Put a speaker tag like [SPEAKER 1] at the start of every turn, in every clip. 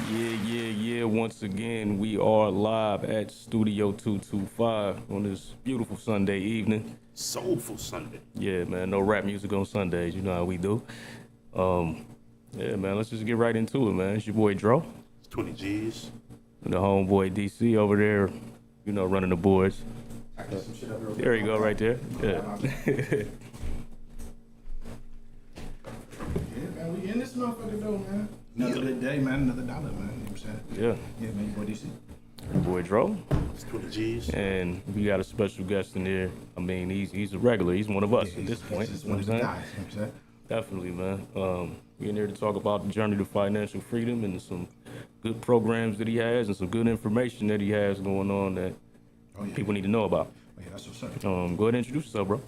[SPEAKER 1] Yeah. Once again, we are live at Studio 225 on this beautiful Sunday evening.
[SPEAKER 2] Soulful Sunday.
[SPEAKER 1] Yeah, man, no rap music on Sundays. You know how we do. Um, yeah, man, let's just get right into it, man. It's your boy Dro,
[SPEAKER 2] It's 20 G's.
[SPEAKER 1] and the homeboy DC over there, running the boards. There you go, right there. Yeah.
[SPEAKER 3] Yeah, man, we in this motherfucker though, man. Another good day, man. Another dollar, man. You know what I'm saying?
[SPEAKER 1] Yeah,
[SPEAKER 3] Yeah, man. Your boy DC.
[SPEAKER 1] your boy Dro.
[SPEAKER 2] It's 20 G's.
[SPEAKER 1] And we got a special guest in here. I mean, he's a regular. He's one of us at this point.
[SPEAKER 3] He's
[SPEAKER 1] You know
[SPEAKER 3] one
[SPEAKER 1] what
[SPEAKER 3] of
[SPEAKER 1] I'm
[SPEAKER 3] the
[SPEAKER 1] saying?
[SPEAKER 3] guys. You know what I'm saying?
[SPEAKER 1] Definitely, man. We in here to talk about the journey to financial freedom and some good programs that he has and some good information that he has going on that
[SPEAKER 3] Oh yeah.
[SPEAKER 1] people need to know about.
[SPEAKER 3] Oh yeah, that's what's up.
[SPEAKER 1] Go ahead and introduce yourself, bro.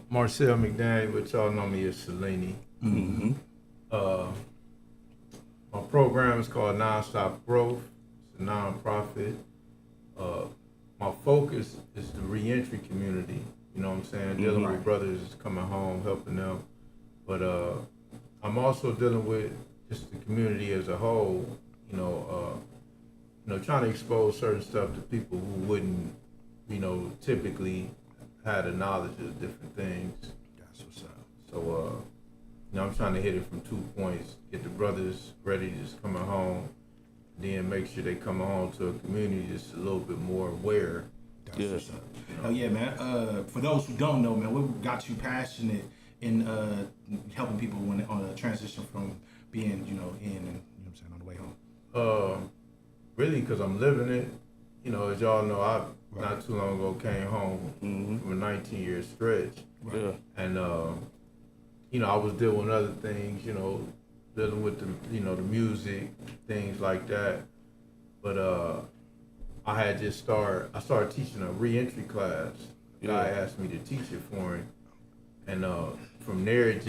[SPEAKER 4] Marcel McDaniel, but y'all know me as Selene.
[SPEAKER 1] Mm-hmm.
[SPEAKER 4] My program is called Nonstop Growth. It's a nonprofit. My focus is the reentry community. You know what I'm saying? Dealing with brothers coming home, helping them. But I'm also dealing with just the community as a whole. Trying to expose certain stuff to people who wouldn't, typically had a knowledge of different things.
[SPEAKER 3] That's what's up.
[SPEAKER 4] So, I'm trying to hit it from 2 points. Get the brothers ready to just coming home, then make sure they come home to a community that's a little bit more aware.
[SPEAKER 3] That's
[SPEAKER 1] Yeah.
[SPEAKER 3] what's up. Oh yeah, man. For those who don't know, man, what got you passionate in helping people when on a transition from being, in and you know what I'm saying, on the way home?
[SPEAKER 4] Really, because I'm living it. As y'all know, I not too long ago came home from a 19-year stretch.
[SPEAKER 1] Yeah.
[SPEAKER 4] And, I was dealing with other things, dealing with the music, things like that. But I started teaching a reentry class. Guy asked me to teach it for him. And from there, it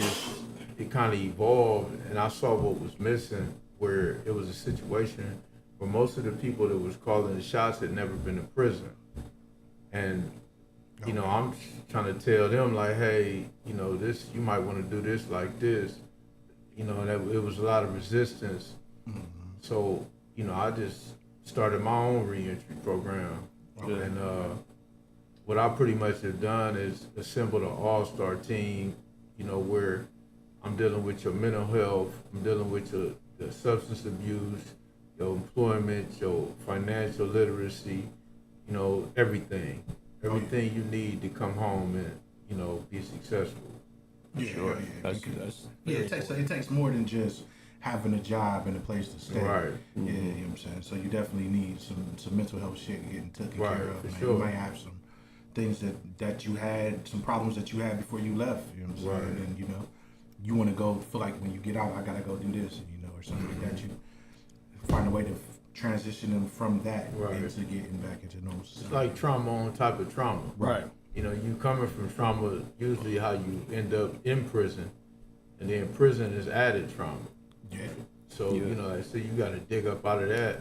[SPEAKER 4] kind of evolved, and I saw what was missing, where it was a situation where most of the people that was calling the shots had never been in prison. And I'm trying to tell them like, hey, this, you might want to do this like this, and it was a lot of resistance. Mm-hmm. So, I just started my own reentry program.
[SPEAKER 1] Yeah.
[SPEAKER 4] And what I pretty much have done is assembled an all-star team, where I'm dealing with your mental health, I'm dealing with your substance abuse, your employment, your financial literacy, everything you need to come home and, be successful.
[SPEAKER 3] Yeah,
[SPEAKER 1] Sure.
[SPEAKER 3] That's,
[SPEAKER 1] That's
[SPEAKER 3] yeah, it takes more than just having a job and a place to stay.
[SPEAKER 4] Right.
[SPEAKER 3] Yeah, you know what I'm saying? So you definitely need some mental health shit getting taken
[SPEAKER 4] Right,
[SPEAKER 3] care of.
[SPEAKER 4] for
[SPEAKER 3] Man.
[SPEAKER 4] sure.
[SPEAKER 3] You might have some things that you had, some problems that you had before you left, you know what I'm saying?
[SPEAKER 4] Right.
[SPEAKER 3] And you want to go, feel like when you get out, I gotta go do this, or something like that. You find a way to transition them from that
[SPEAKER 4] Right.
[SPEAKER 3] into getting back into normal
[SPEAKER 4] It's
[SPEAKER 3] society.
[SPEAKER 4] like trauma on top of trauma.
[SPEAKER 1] right.
[SPEAKER 4] You coming from trauma, usually how you end up in prison, and then prison is added trauma.
[SPEAKER 3] Yeah.
[SPEAKER 4] So,
[SPEAKER 1] Yeah.
[SPEAKER 4] so you got to dig up out of that.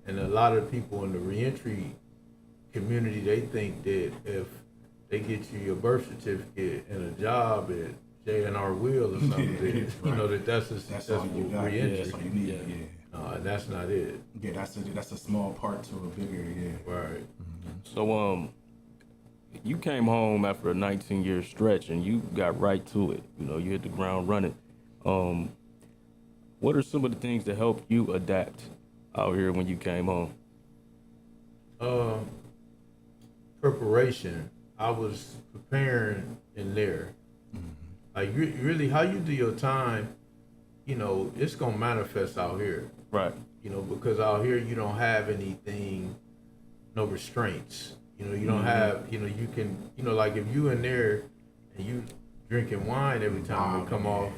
[SPEAKER 4] And a lot of people in the reentry community, they think that if they get you your birth certificate and a job at J&R Wheel or something, that's a
[SPEAKER 3] That's all
[SPEAKER 4] successful
[SPEAKER 3] you got.
[SPEAKER 4] reentry.
[SPEAKER 3] That's all you need.
[SPEAKER 1] Yeah.
[SPEAKER 3] Yeah.
[SPEAKER 4] And that's not it.
[SPEAKER 3] Yeah, that's a small part to a bigger, yeah.
[SPEAKER 4] Right.
[SPEAKER 1] So, you came home after a 19-year stretch and you got right to it. You hit the ground running. What are some of the things that helped you adapt out here when you came home?
[SPEAKER 4] Preparation. I was preparing in there. Like really, how you do your time, it's gonna manifest out here.
[SPEAKER 1] Right.
[SPEAKER 4] Because out here you don't have anything, no restraints. You don't have, you can, like if you in there and you drinking wine every time it come off,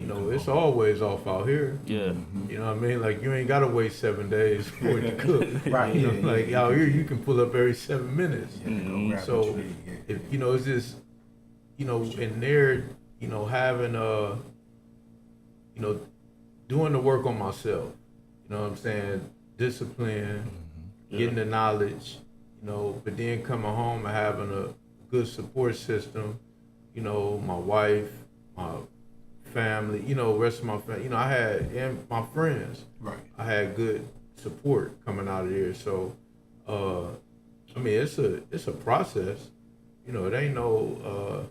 [SPEAKER 4] it's always off out here.
[SPEAKER 1] Yeah.
[SPEAKER 4] You know what I mean? Like you ain't gotta wait 7 days for it to cook.
[SPEAKER 3] Right,
[SPEAKER 4] Like out here you can pull up every 7 minutes.
[SPEAKER 3] Yeah, go grab
[SPEAKER 4] So
[SPEAKER 3] what you need, yeah.
[SPEAKER 4] if it's just, in there, having doing the work on myself. You know what I'm saying? Discipline,
[SPEAKER 1] Yeah.
[SPEAKER 4] getting the knowledge, but then coming home and having a good support system, my wife, my family, rest of my family, I had, and my friends,
[SPEAKER 3] Right.
[SPEAKER 4] I had good support coming out of there. So, I mean, it's a process. It ain't no,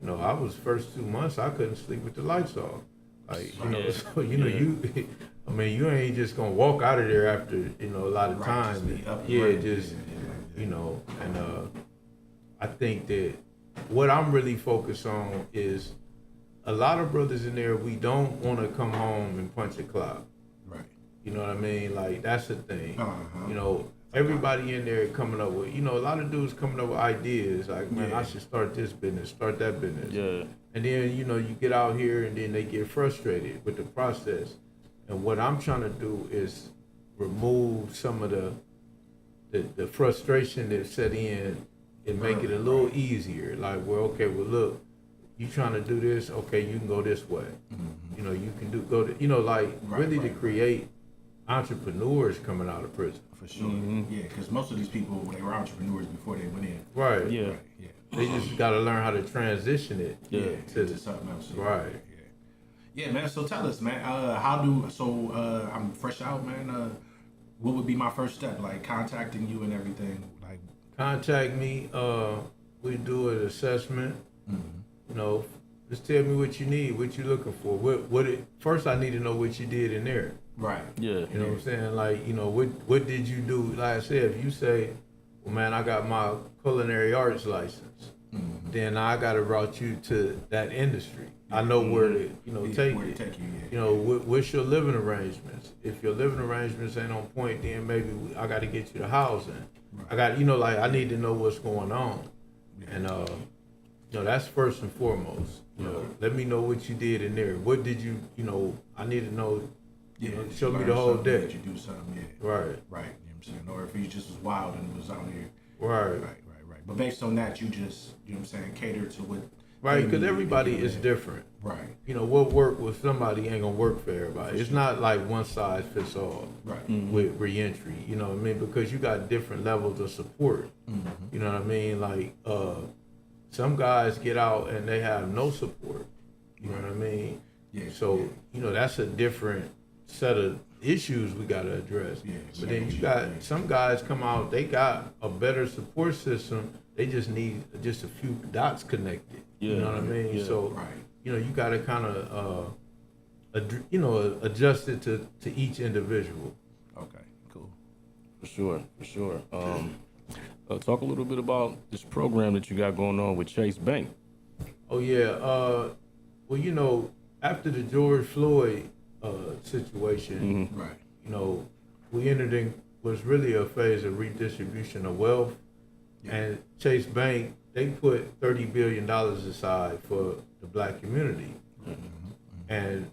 [SPEAKER 4] I was first 2 months, I couldn't sleep with the lights off. Like,
[SPEAKER 1] Yeah.
[SPEAKER 4] so, I mean, you ain't just gonna walk out of there after, a lot of
[SPEAKER 3] Right,
[SPEAKER 4] time.
[SPEAKER 3] just be up and
[SPEAKER 4] Yeah,
[SPEAKER 3] running.
[SPEAKER 4] just,
[SPEAKER 3] Yeah.
[SPEAKER 4] and I think that what I'm really focused on is a lot of brothers in there, we don't want to come home and punch a clock.
[SPEAKER 3] Right.
[SPEAKER 4] You know what I mean? Like, that's the thing.
[SPEAKER 3] Uh-huh.
[SPEAKER 4] Everybody in there coming up with, a lot of dudes coming up with ideas. Like, man,
[SPEAKER 3] Yeah.
[SPEAKER 4] I should start this business, start that business.
[SPEAKER 1] Yeah.
[SPEAKER 4] And then, you get out here and then they get frustrated with the process. And what I'm trying to do is remove some of the frustration that set in and make it a little easier. Like, well, okay, well, look, you trying to do this, okay, you can go this way. You can really to create entrepreneurs coming out of prison.
[SPEAKER 3] For sure. Yeah, because most of these people, they were entrepreneurs before they went in.
[SPEAKER 4] Right.
[SPEAKER 1] Yeah.
[SPEAKER 3] Right. Yeah.
[SPEAKER 4] They just got to learn how to transition it.
[SPEAKER 3] Yeah.
[SPEAKER 4] To
[SPEAKER 3] To something else. Yeah.
[SPEAKER 4] Right.
[SPEAKER 3] Yeah. Yeah, man. So tell us, man. I'm fresh out, man. What would be my first step? Like contacting you and everything. Like.
[SPEAKER 4] Contact me. We do an assessment. Just tell me what you need, what you looking for. First I need to know what you did in there.
[SPEAKER 3] Right.
[SPEAKER 1] Yeah.
[SPEAKER 4] You know what I'm saying? Like, what did you do? Like I said, if you say, well, man, I got my culinary arts license, then I got to route you to that industry. I know where to, take
[SPEAKER 3] where
[SPEAKER 4] you.
[SPEAKER 3] to take you, yeah.
[SPEAKER 4] What's your living arrangements? If your living arrangements ain't on point, then maybe I got to get you the housing.
[SPEAKER 3] Right.
[SPEAKER 4] I got, I need to know what's going on. And, that's first and foremost. Let me know what you did in there. What did you, I need to know.
[SPEAKER 3] Yeah.
[SPEAKER 4] Show me
[SPEAKER 3] learn
[SPEAKER 4] the whole
[SPEAKER 3] something,
[SPEAKER 4] day.
[SPEAKER 3] that you do something, yeah.
[SPEAKER 4] Right.
[SPEAKER 3] Right. You know what I'm saying? Or if he just was wild and was out here.
[SPEAKER 4] Right.
[SPEAKER 3] Right. But based on that, you just, you know what I'm saying, cater to what.
[SPEAKER 4] Right,
[SPEAKER 3] they
[SPEAKER 4] because
[SPEAKER 3] need
[SPEAKER 4] everybody
[SPEAKER 3] to do
[SPEAKER 4] is
[SPEAKER 3] that.
[SPEAKER 4] different.
[SPEAKER 3] Right.
[SPEAKER 4] What work with somebody ain't gonna work for everybody. It's not like one size fits all
[SPEAKER 3] Right.
[SPEAKER 4] with reentry. You know what I mean? Because you got different levels of support. You know what I mean? Like, some guys get out and they have no support. You know what I mean?
[SPEAKER 3] Yeah.
[SPEAKER 4] So, that's a different set of issues we got to address.
[SPEAKER 3] Yeah,
[SPEAKER 4] But then you
[SPEAKER 3] exactly.
[SPEAKER 4] got
[SPEAKER 3] Yeah.
[SPEAKER 4] some guys come out, they got a better support system. They just need just a few dots connected. You
[SPEAKER 1] Yeah.
[SPEAKER 4] know what I mean?
[SPEAKER 1] Yeah.
[SPEAKER 4] So,
[SPEAKER 3] Right.
[SPEAKER 4] you got to kind of, adjust it to each individual.
[SPEAKER 3] Okay. Cool.
[SPEAKER 1] For sure. Talk a little bit about this program that you got going on with Chase Bank.
[SPEAKER 4] Oh yeah. Well, after the George Floyd situation,
[SPEAKER 3] Right.
[SPEAKER 4] we entered in was really a phase of redistribution of wealth, and Chase Bank, they put $30 billion aside for the black community, and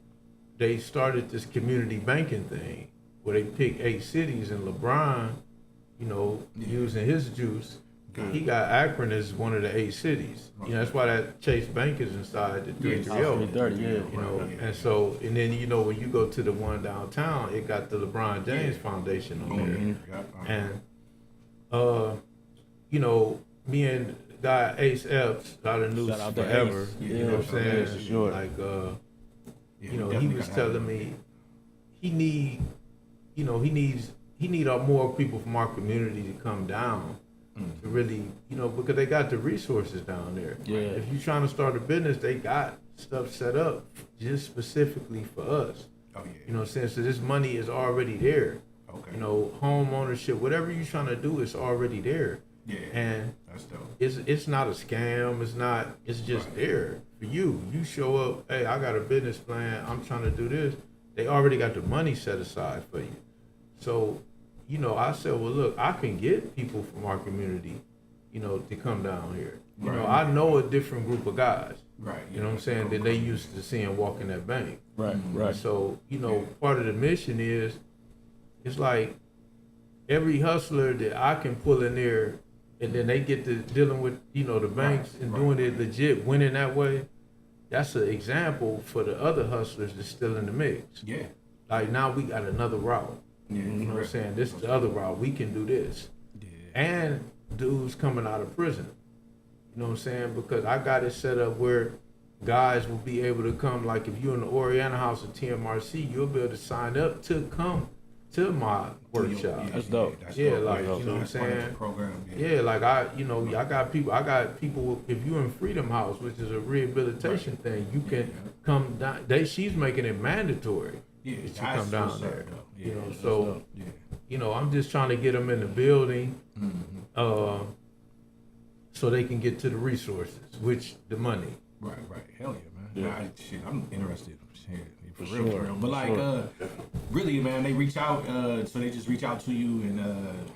[SPEAKER 4] they started this community banking thing where they picked 8 cities, and LeBron, using his juice, he got Akron as one of the 8 cities. That's why that Chase Bank is inside the 330.
[SPEAKER 1] 330, yeah.
[SPEAKER 4] And so, and then, when you go to the one downtown, it got the LeBron James Foundation on there.
[SPEAKER 3] Yep.
[SPEAKER 4] And, me and guy Ace Epps, out of news
[SPEAKER 1] Shout out to
[SPEAKER 4] forever,
[SPEAKER 1] Ace.
[SPEAKER 4] you know what I'm saying?
[SPEAKER 1] Yeah, for sure.
[SPEAKER 4] Like,
[SPEAKER 3] Yeah,
[SPEAKER 4] he
[SPEAKER 3] definitely
[SPEAKER 4] was
[SPEAKER 3] gotta have
[SPEAKER 4] telling me he need more people from our community to come down to really, because they got the resources down there.
[SPEAKER 1] Yeah.
[SPEAKER 4] If you're trying to start a business, they got stuff set up just specifically for us.
[SPEAKER 3] Oh yeah.
[SPEAKER 4] You know what I'm saying? So this money is already there.
[SPEAKER 3] Okay.
[SPEAKER 4] Home ownership, whatever you're trying to do, it's already there.
[SPEAKER 3] Yeah.
[SPEAKER 4] And
[SPEAKER 3] That's dope.
[SPEAKER 4] it's not a scam. It's just
[SPEAKER 3] Right.
[SPEAKER 4] there for you. You show up, hey, I got a business plan. I'm trying to do this. They already got the money set aside for you. So, I said, well, look, I can get people from our community, to come down here.
[SPEAKER 3] Right.
[SPEAKER 4] I know a different group of guys.
[SPEAKER 3] Right.
[SPEAKER 4] You know what I'm saying? That they used to seeing walking that bank.
[SPEAKER 1] Right.
[SPEAKER 4] So, part of the mission is, it's like every hustler that I can pull in there, and then they get to dealing with, the banks and doing it legit, winning that way. That's an example for the other hustlers that's still in the mix.
[SPEAKER 3] Yeah.
[SPEAKER 4] Like, now we got another route.
[SPEAKER 3] Yeah.
[SPEAKER 4] You know what I'm saying? This is the other route. We can do this.
[SPEAKER 3] Yeah.
[SPEAKER 4] And dudes coming out of prison. You know what I'm saying? Because I got it set up where, guys will be able to come. Like if you're in the Oriana House at TMRC, you'll be able to sign up to come to my workshop.
[SPEAKER 1] That's dope.
[SPEAKER 3] Yeah,
[SPEAKER 4] like,
[SPEAKER 1] you know
[SPEAKER 4] what I'm
[SPEAKER 3] that's part of the
[SPEAKER 4] saying?
[SPEAKER 3] program.
[SPEAKER 4] Yeah, like I got people. If you're in Freedom House, which is a rehabilitation thing, you can come down. She's making it mandatory.
[SPEAKER 3] Yeah,
[SPEAKER 4] that you
[SPEAKER 3] that's
[SPEAKER 4] come down
[SPEAKER 3] what's up,
[SPEAKER 4] there.
[SPEAKER 3] though.
[SPEAKER 4] You know,
[SPEAKER 3] that's
[SPEAKER 4] so
[SPEAKER 1] dope.
[SPEAKER 3] Yeah.
[SPEAKER 4] I'm just trying to get them in the building, so they can get to the resources, which the money.
[SPEAKER 3] Right. Hell yeah, man.
[SPEAKER 1] Yeah.
[SPEAKER 3] Shit, I'm interested. Shit, for
[SPEAKER 1] For
[SPEAKER 3] real,
[SPEAKER 1] sure,
[SPEAKER 3] for real. But
[SPEAKER 1] for
[SPEAKER 3] like,
[SPEAKER 1] sure.
[SPEAKER 3] really, man, they reach out. So they just reach out to you and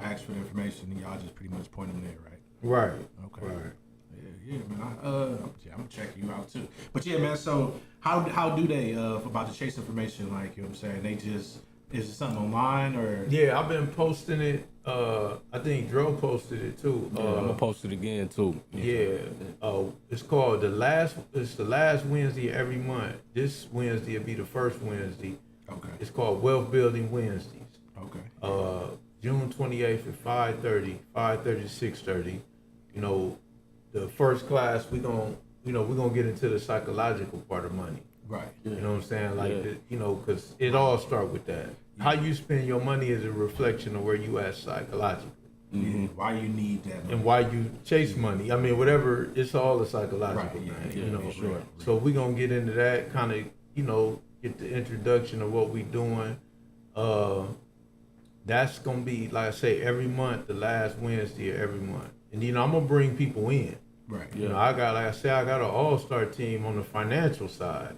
[SPEAKER 3] ask for the information, and y'all just pretty much point them there, right?
[SPEAKER 4] Right.
[SPEAKER 3] Okay.
[SPEAKER 4] Right.
[SPEAKER 3] Yeah, man. I'm gonna check you out too. But yeah, man. So how do they about the Chase information? Like, you know what I'm saying? They just is it something online or?
[SPEAKER 4] Yeah, I've been posting it. I think Dro posted it too.
[SPEAKER 1] I'm gonna post it again too.
[SPEAKER 4] Yeah. It's called It's the last Wednesday of every month. This Wednesday will be the first Wednesday.
[SPEAKER 3] Okay.
[SPEAKER 4] It's called Wealth Building Wednesdays.
[SPEAKER 3] Okay.
[SPEAKER 4] June 28th at 5:30 to 6:30. You know, the first class we're gonna get into the psychological part of money.
[SPEAKER 3] Right.
[SPEAKER 4] You know what I'm saying? Like,
[SPEAKER 1] Yeah.
[SPEAKER 4] because it all start with that. How you spend your money is a reflection of where you at psychologically
[SPEAKER 3] Yeah. Why you need that?
[SPEAKER 4] and why you chase money. I mean, whatever. It's all a psychological
[SPEAKER 3] Right, yeah,
[SPEAKER 4] thing.
[SPEAKER 3] yeah,
[SPEAKER 4] You know.
[SPEAKER 3] sure.
[SPEAKER 4] So we're gonna get into that kind of. Get the introduction of what we doing. That's gonna be, like I say, every month, the last Wednesday of every month. And I'm gonna bring people in.
[SPEAKER 3] Right.
[SPEAKER 4] You know, I got an all-star team on the financial side.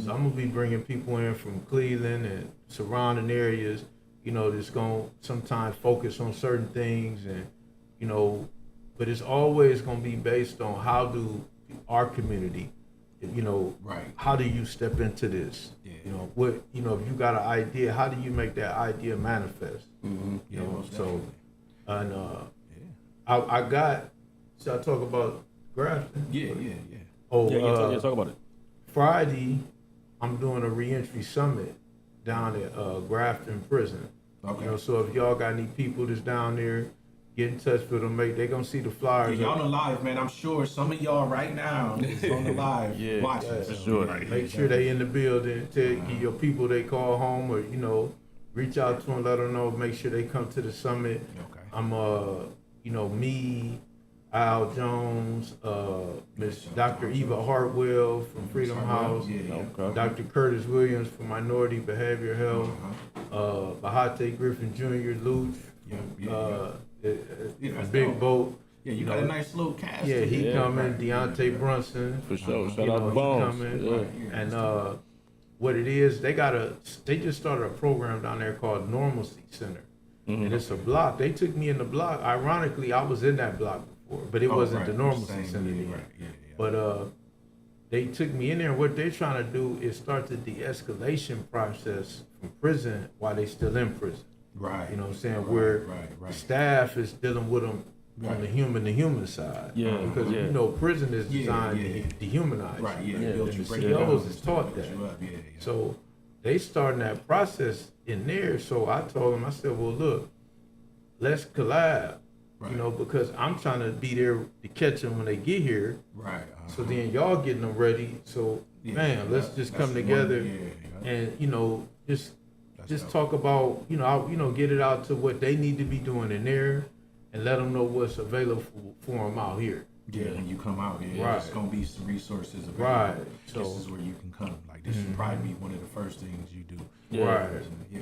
[SPEAKER 4] So I'm gonna be bringing people in from Cleveland and surrounding areas, that's gonna sometimes focus on certain things and, but it's always gonna be based on how do our community,
[SPEAKER 3] Right.
[SPEAKER 4] how do you step into this?
[SPEAKER 3] Yeah.
[SPEAKER 4] If you got an idea, how do you make that idea manifest?
[SPEAKER 3] Yeah, most
[SPEAKER 4] So,
[SPEAKER 3] definitely.
[SPEAKER 4] and I got, should I talk about Grafton?
[SPEAKER 3] Yeah.
[SPEAKER 4] Oh,
[SPEAKER 1] Yeah, talk about it.
[SPEAKER 4] Friday, I'm doing a reentry summit down at Grafton Prison.
[SPEAKER 3] Okay.
[SPEAKER 4] So if y'all got any people that's down there, get in touch with them. They gonna see the flyers.
[SPEAKER 3] Yeah, y'all on the live, man. I'm sure some of y'all right now is on the live
[SPEAKER 1] Yeah,
[SPEAKER 3] watching.
[SPEAKER 1] for
[SPEAKER 3] So,
[SPEAKER 1] sure.
[SPEAKER 3] yeah,
[SPEAKER 4] Make sure they in the building. Give your people they call home, or reach out to them, let them know. Make sure they come to the summit.
[SPEAKER 3] Okay.
[SPEAKER 4] I'm me, Al Jones, Miss Dr. Eva Hartwell from Freedom House,
[SPEAKER 3] Yeah.
[SPEAKER 1] Okay.
[SPEAKER 4] Dr. Curtis Williams from Minority Behavioral Health, Bahate Griffin Jr., Luch,
[SPEAKER 3] Yeah, that's
[SPEAKER 4] Big
[SPEAKER 3] dope.
[SPEAKER 4] Boat.
[SPEAKER 3] Yeah, you got a nice little cast.
[SPEAKER 4] Yeah, he
[SPEAKER 1] Yeah.
[SPEAKER 4] coming. Deontay Brunson.
[SPEAKER 1] For sure. Shout
[SPEAKER 4] You
[SPEAKER 1] out
[SPEAKER 4] know,
[SPEAKER 1] to
[SPEAKER 4] he
[SPEAKER 1] Bones.
[SPEAKER 4] coming.
[SPEAKER 1] Yeah.
[SPEAKER 4] And what it is, they just started a program down there called Normalcy Center.
[SPEAKER 1] Mm-hmm.
[SPEAKER 4] And it's a block. They took me in the block. Ironically, I was in that block before, but it wasn't the Normalcy Center then.
[SPEAKER 3] Right. Yeah.
[SPEAKER 4] But they took me in there. What they're trying to do is start the de-escalation process from prison while they still in prison.
[SPEAKER 3] Right.
[SPEAKER 4] You know what I'm saying?
[SPEAKER 3] Right,
[SPEAKER 4] Where
[SPEAKER 3] right.
[SPEAKER 4] the staff is dealing with them on the human side.
[SPEAKER 1] Yeah,
[SPEAKER 4] Because
[SPEAKER 1] yeah.
[SPEAKER 4] prison is
[SPEAKER 3] Yeah,
[SPEAKER 4] designed
[SPEAKER 3] yeah.
[SPEAKER 4] to dehumanize.
[SPEAKER 3] Right.
[SPEAKER 4] you.
[SPEAKER 3] Yeah. Build
[SPEAKER 4] And
[SPEAKER 3] you,
[SPEAKER 4] the
[SPEAKER 3] break you down,
[SPEAKER 4] CEOs is taught
[SPEAKER 3] build
[SPEAKER 4] that.
[SPEAKER 3] you up. Yeah.
[SPEAKER 4] So they starting that process in there. So I told them, I said, well, look, let's collab.
[SPEAKER 3] Right.
[SPEAKER 4] Because I'm trying to be there to catch them when they get here.
[SPEAKER 3] Right.
[SPEAKER 4] So then y'all getting them ready. So
[SPEAKER 3] Yeah,
[SPEAKER 4] man, let's
[SPEAKER 3] that-
[SPEAKER 4] just
[SPEAKER 3] that's
[SPEAKER 4] come
[SPEAKER 3] the
[SPEAKER 4] together
[SPEAKER 3] one, yeah.
[SPEAKER 4] and just
[SPEAKER 3] dope.
[SPEAKER 4] talk about get it out to what they need to be doing in there, and let them know what's available for them out here.
[SPEAKER 3] Yeah, when you come out here,
[SPEAKER 4] Right.
[SPEAKER 3] there's gonna be some resources available.
[SPEAKER 4] Right.
[SPEAKER 3] This
[SPEAKER 4] So-
[SPEAKER 3] is where you can come. Like this should probably be one of the first things you do.
[SPEAKER 1] Yeah.
[SPEAKER 4] Right.
[SPEAKER 3] Yeah.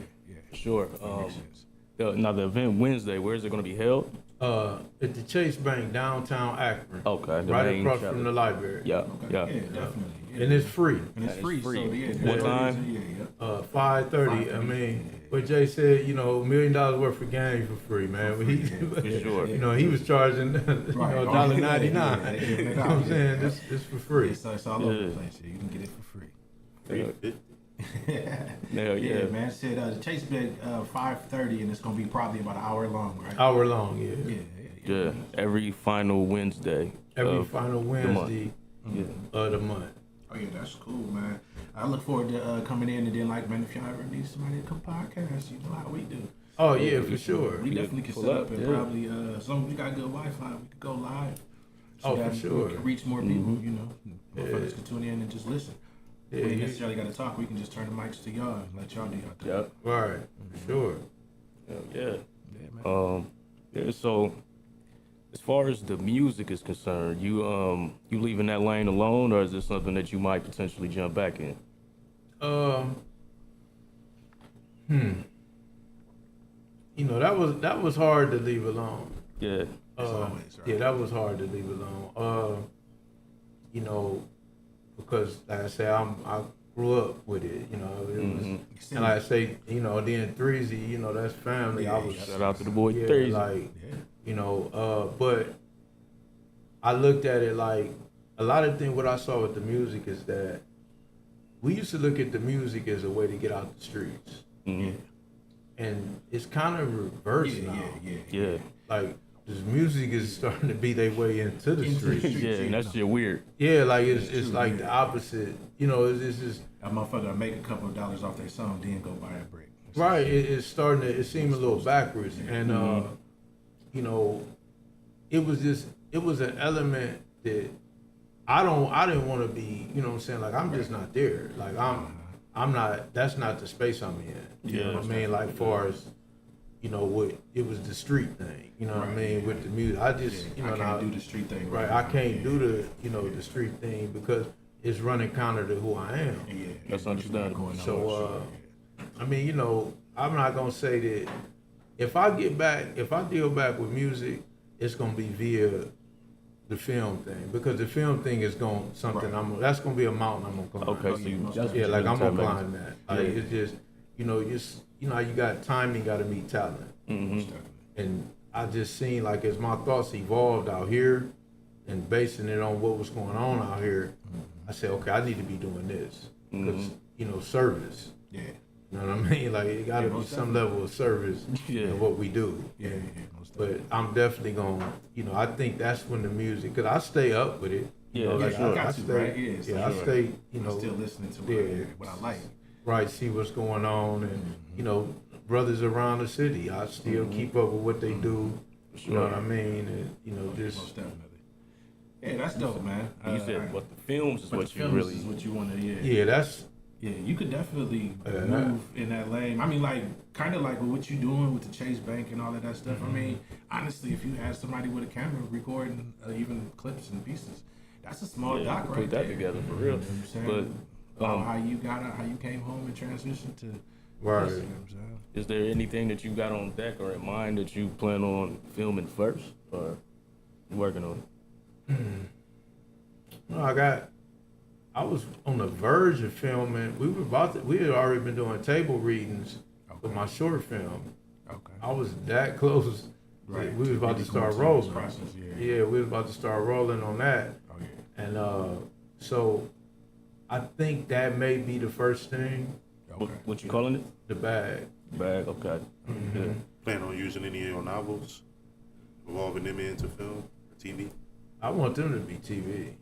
[SPEAKER 1] For sure.
[SPEAKER 3] Makes sense.
[SPEAKER 1] Now the event Wednesday, where is it going to be held?
[SPEAKER 4] At the Chase Bank downtown Akron.
[SPEAKER 1] Okay, the
[SPEAKER 4] Right
[SPEAKER 1] main
[SPEAKER 4] across
[SPEAKER 1] chapter.
[SPEAKER 4] from the library.
[SPEAKER 1] Yeah,
[SPEAKER 3] Okay.
[SPEAKER 1] yeah.
[SPEAKER 3] Yeah, definitely. Yeah.
[SPEAKER 4] And it's free.
[SPEAKER 3] And it's
[SPEAKER 1] It's
[SPEAKER 3] free.
[SPEAKER 1] free.
[SPEAKER 3] So yeah.
[SPEAKER 1] What
[SPEAKER 3] yeah,
[SPEAKER 1] time?
[SPEAKER 3] Yeah.
[SPEAKER 4] 5:30. I mean, what Jay said, $1 million worth of game for free, man.
[SPEAKER 1] For sure.
[SPEAKER 4] He was charging,
[SPEAKER 3] Right. Oh,
[SPEAKER 4] $1.99.
[SPEAKER 3] yeah,
[SPEAKER 4] You know
[SPEAKER 3] yeah, yeah.
[SPEAKER 4] what I'm saying? This for free.
[SPEAKER 3] It's all over
[SPEAKER 1] Yeah.
[SPEAKER 3] the place. Yeah. You can get it for free.
[SPEAKER 1] Hell yeah.
[SPEAKER 3] man. It said the Chase Bank 5:30, and it's gonna be probably about an hour long, right?
[SPEAKER 4] Hour long, yeah.
[SPEAKER 1] Yeah, every final Wednesday.
[SPEAKER 4] Every
[SPEAKER 1] of
[SPEAKER 4] final
[SPEAKER 1] month.
[SPEAKER 4] Wednesday
[SPEAKER 1] Yeah.
[SPEAKER 4] of the month.
[SPEAKER 3] Oh yeah, that's cool, man. I look forward to coming in, and then like, man, if y'all ever need somebody to come podcast, you know how we do.
[SPEAKER 4] Oh yeah, for sure.
[SPEAKER 3] We definitely can
[SPEAKER 1] pull
[SPEAKER 3] set
[SPEAKER 1] up,
[SPEAKER 3] up and
[SPEAKER 1] yeah.
[SPEAKER 3] probably as long as we got good Wi-Fi, we could go live. so
[SPEAKER 4] Oh, for
[SPEAKER 3] that
[SPEAKER 4] sure.
[SPEAKER 3] we can reach more people. You know, motherfuckers can tune in and just listen.
[SPEAKER 4] Yeah,
[SPEAKER 3] We ain't
[SPEAKER 4] you-
[SPEAKER 3] necessarily got to talk. We can just turn the mics to y'all and let y'all do y'all thing.
[SPEAKER 1] Yep.
[SPEAKER 4] Right, for sure.
[SPEAKER 1] Yeah.
[SPEAKER 3] Yeah, man.
[SPEAKER 1] Yeah. So, as far as the music is concerned, you leaving that lane alone, or is this something that you might potentially jump back in?
[SPEAKER 4] You know, that was hard to leave alone.
[SPEAKER 1] Yeah.
[SPEAKER 3] always, right?
[SPEAKER 4] Yeah, that was hard to leave alone. You know, because like I say, I grew up with it. You know, it was, and like I say, you know, then Threezy, you know, that's family. I was
[SPEAKER 1] Shout out to the boy
[SPEAKER 4] yeah,
[SPEAKER 1] Thursday.
[SPEAKER 4] like
[SPEAKER 3] Yeah.
[SPEAKER 4] you know, but I looked at it like a lot of things. What I saw with the music is that we used to look at the music as a way to get out the streets,
[SPEAKER 1] Mhm.
[SPEAKER 4] and it's kind of reversed
[SPEAKER 3] Yeah,
[SPEAKER 4] now.
[SPEAKER 1] Yeah.
[SPEAKER 4] Like this music is starting to be their way into the
[SPEAKER 3] Into the
[SPEAKER 4] streets.
[SPEAKER 3] streets.
[SPEAKER 1] Yeah, and that shit weird.
[SPEAKER 4] Yeah, like it's
[SPEAKER 3] true,
[SPEAKER 4] like
[SPEAKER 3] yeah.
[SPEAKER 4] the opposite. You know, it's just
[SPEAKER 3] That motherfucker will make a couple of dollars off their song, then go buy a brick.
[SPEAKER 4] right. It's starting to. It seemed a little backwards, and you know, it was an element that I didn't want to be. You know what I'm saying? Like I'm just not there. Like I'm not. That's not the space I'm in. You know what I mean? Like far as you know, what it was the street thing. You know what I mean? With the music, I just you know
[SPEAKER 3] I
[SPEAKER 4] now-
[SPEAKER 3] can't do the street thing.
[SPEAKER 4] right. I can't do the street thing because it's running counter to who I am.
[SPEAKER 3] Yeah,
[SPEAKER 1] That's understandable.
[SPEAKER 3] going on.
[SPEAKER 4] So, I mean, you know, I'm not gonna say that if I deal back with music, it's gonna be via the film thing because the film thing is something that's gonna be a mountain I'm gonna climb.
[SPEAKER 1] Okay, so you, that's what
[SPEAKER 4] Yeah,
[SPEAKER 1] you
[SPEAKER 4] like I'm
[SPEAKER 1] really
[SPEAKER 4] gonna
[SPEAKER 1] talking
[SPEAKER 4] climb that. Like it's just, you know, how you got timing, got to meet talent, and I just seen like as my thoughts evolved out here, and basing it on what was going on out here, I said, okay, I need to be doing this because you know, service.
[SPEAKER 3] Yeah.
[SPEAKER 4] You know what I mean? Like it got to be
[SPEAKER 3] most
[SPEAKER 4] some level of service
[SPEAKER 1] Yeah.
[SPEAKER 4] in what we do.
[SPEAKER 3] Yeah, most
[SPEAKER 4] But I'm definitely gonna, you know, I think that's when the music, cause I stay up with it. You
[SPEAKER 1] Yeah,
[SPEAKER 4] know,
[SPEAKER 1] yeah,
[SPEAKER 4] like
[SPEAKER 1] sure.
[SPEAKER 4] I
[SPEAKER 3] Got to,
[SPEAKER 4] stay,
[SPEAKER 3] right? Yeah,
[SPEAKER 4] yeah, I
[SPEAKER 3] sure.
[SPEAKER 4] stay, you
[SPEAKER 3] I'm
[SPEAKER 4] know,
[SPEAKER 3] still listening to
[SPEAKER 4] yeah.
[SPEAKER 3] what I like.
[SPEAKER 4] right, see what's going on, and you know, brothers around the city, I still keep up with what they do. You know what I mean? And you know, just
[SPEAKER 3] Most definitely. Yeah, that's dope, man.
[SPEAKER 1] You said, but the films is
[SPEAKER 3] but
[SPEAKER 1] what
[SPEAKER 3] the
[SPEAKER 1] you
[SPEAKER 3] films
[SPEAKER 1] really.
[SPEAKER 3] is what you want to.
[SPEAKER 4] yeah, that's
[SPEAKER 3] Yeah, you could definitely
[SPEAKER 4] Yeah.
[SPEAKER 3] move in that lane. I mean, like, kind of like with what you're doing with the Chase Bank and all of that stuff. I mean, honestly, if you had somebody with a camera recording even clips and pieces, that's a small
[SPEAKER 1] Yeah,
[SPEAKER 3] doc
[SPEAKER 1] you
[SPEAKER 3] right
[SPEAKER 1] put that
[SPEAKER 3] there.
[SPEAKER 1] together for real.
[SPEAKER 3] You know what I'm saying?
[SPEAKER 1] But
[SPEAKER 3] how you came home and transitioned to
[SPEAKER 4] right.
[SPEAKER 3] this, you know what I'm saying?
[SPEAKER 1] is there anything that you got on deck or in mind that you plan on filming first, or you working on it?
[SPEAKER 4] No, I was on the verge of filming. We had already been doing table readings with my short film.
[SPEAKER 3] Okay.
[SPEAKER 4] I was that close.
[SPEAKER 3] Right.
[SPEAKER 4] We was about to
[SPEAKER 3] Really
[SPEAKER 4] start
[SPEAKER 3] going through this
[SPEAKER 4] rolling.
[SPEAKER 3] process, yeah.
[SPEAKER 4] Yeah, we was about to start rolling on that.
[SPEAKER 3] Oh, yeah.
[SPEAKER 4] And so I think that may be the first thing,
[SPEAKER 1] What,
[SPEAKER 3] Okay.
[SPEAKER 1] what you calling it?
[SPEAKER 4] the bag.
[SPEAKER 1] Bag. Okay. Yeah.
[SPEAKER 2] Plan on using any of your novels, evolving them into film, TV?
[SPEAKER 4] I want them to be TV.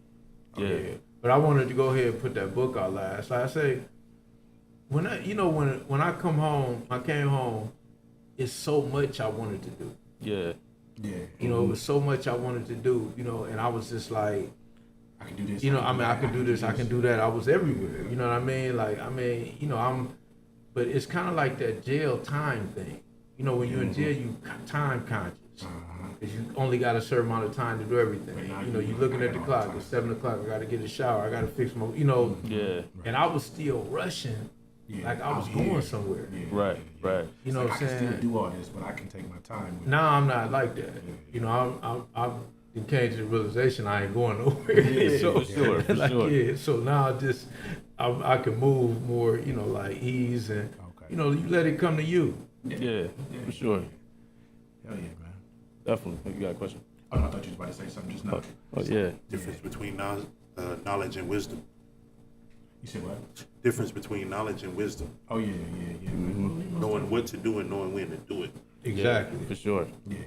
[SPEAKER 1] Yeah.
[SPEAKER 4] But I wanted to go ahead and put that book out last. Like I say, when I came home, it's so much I wanted to do.
[SPEAKER 1] Yeah.
[SPEAKER 3] Yeah.
[SPEAKER 4] You know, it was so much I wanted to do, you know, and I was just like,
[SPEAKER 3] I can do this.
[SPEAKER 4] you know, I mean, I can do this, I can do that. I was everywhere. You know what I mean? Like, you know, but it's kind of like that jail time thing. You know, when you're in jail, you time conscious. Because you only got a certain amount of time to do everything.
[SPEAKER 3] But now
[SPEAKER 4] You know,
[SPEAKER 3] you-
[SPEAKER 4] you're looking
[SPEAKER 3] I
[SPEAKER 4] at the
[SPEAKER 3] got all
[SPEAKER 4] clock.
[SPEAKER 3] the time.
[SPEAKER 4] It's 7 o'clock. I got to get a shower. I got to fix my, you know.
[SPEAKER 1] Yeah.
[SPEAKER 4] And I was still rushing,
[SPEAKER 3] Yeah,
[SPEAKER 4] like I was
[SPEAKER 3] out
[SPEAKER 4] going
[SPEAKER 3] here.
[SPEAKER 4] somewhere.
[SPEAKER 3] Yeah,
[SPEAKER 1] Right.
[SPEAKER 3] yeah, yeah.
[SPEAKER 1] Right.
[SPEAKER 4] You know
[SPEAKER 3] It's
[SPEAKER 4] what
[SPEAKER 3] like,
[SPEAKER 4] I'm
[SPEAKER 3] I can
[SPEAKER 4] saying?
[SPEAKER 3] still do all this, but I can take my time with it.
[SPEAKER 4] Now I'm not like that. You know, I've came to the realization I ain't going nowhere.
[SPEAKER 1] Yeah,
[SPEAKER 4] so,
[SPEAKER 1] for sure, for
[SPEAKER 4] like,
[SPEAKER 1] sure.
[SPEAKER 4] yeah. So now I can move more. You know, like ease and
[SPEAKER 3] Okay.
[SPEAKER 4] you know, you let it come to you.
[SPEAKER 1] Yeah. For sure.
[SPEAKER 3] Hell yeah, man.
[SPEAKER 1] Definitely. You got a question?
[SPEAKER 3] Oh, no, I thought you was about to say something just now.
[SPEAKER 1] Oh yeah.
[SPEAKER 2] Difference between knowledge and wisdom.
[SPEAKER 3] You said what?
[SPEAKER 2] Difference between knowledge and wisdom.
[SPEAKER 3] Oh, yeah.
[SPEAKER 2] Knowing what to do and knowing when to do it.
[SPEAKER 4] Exactly.
[SPEAKER 1] Yeah, for sure.
[SPEAKER 3] Yeah,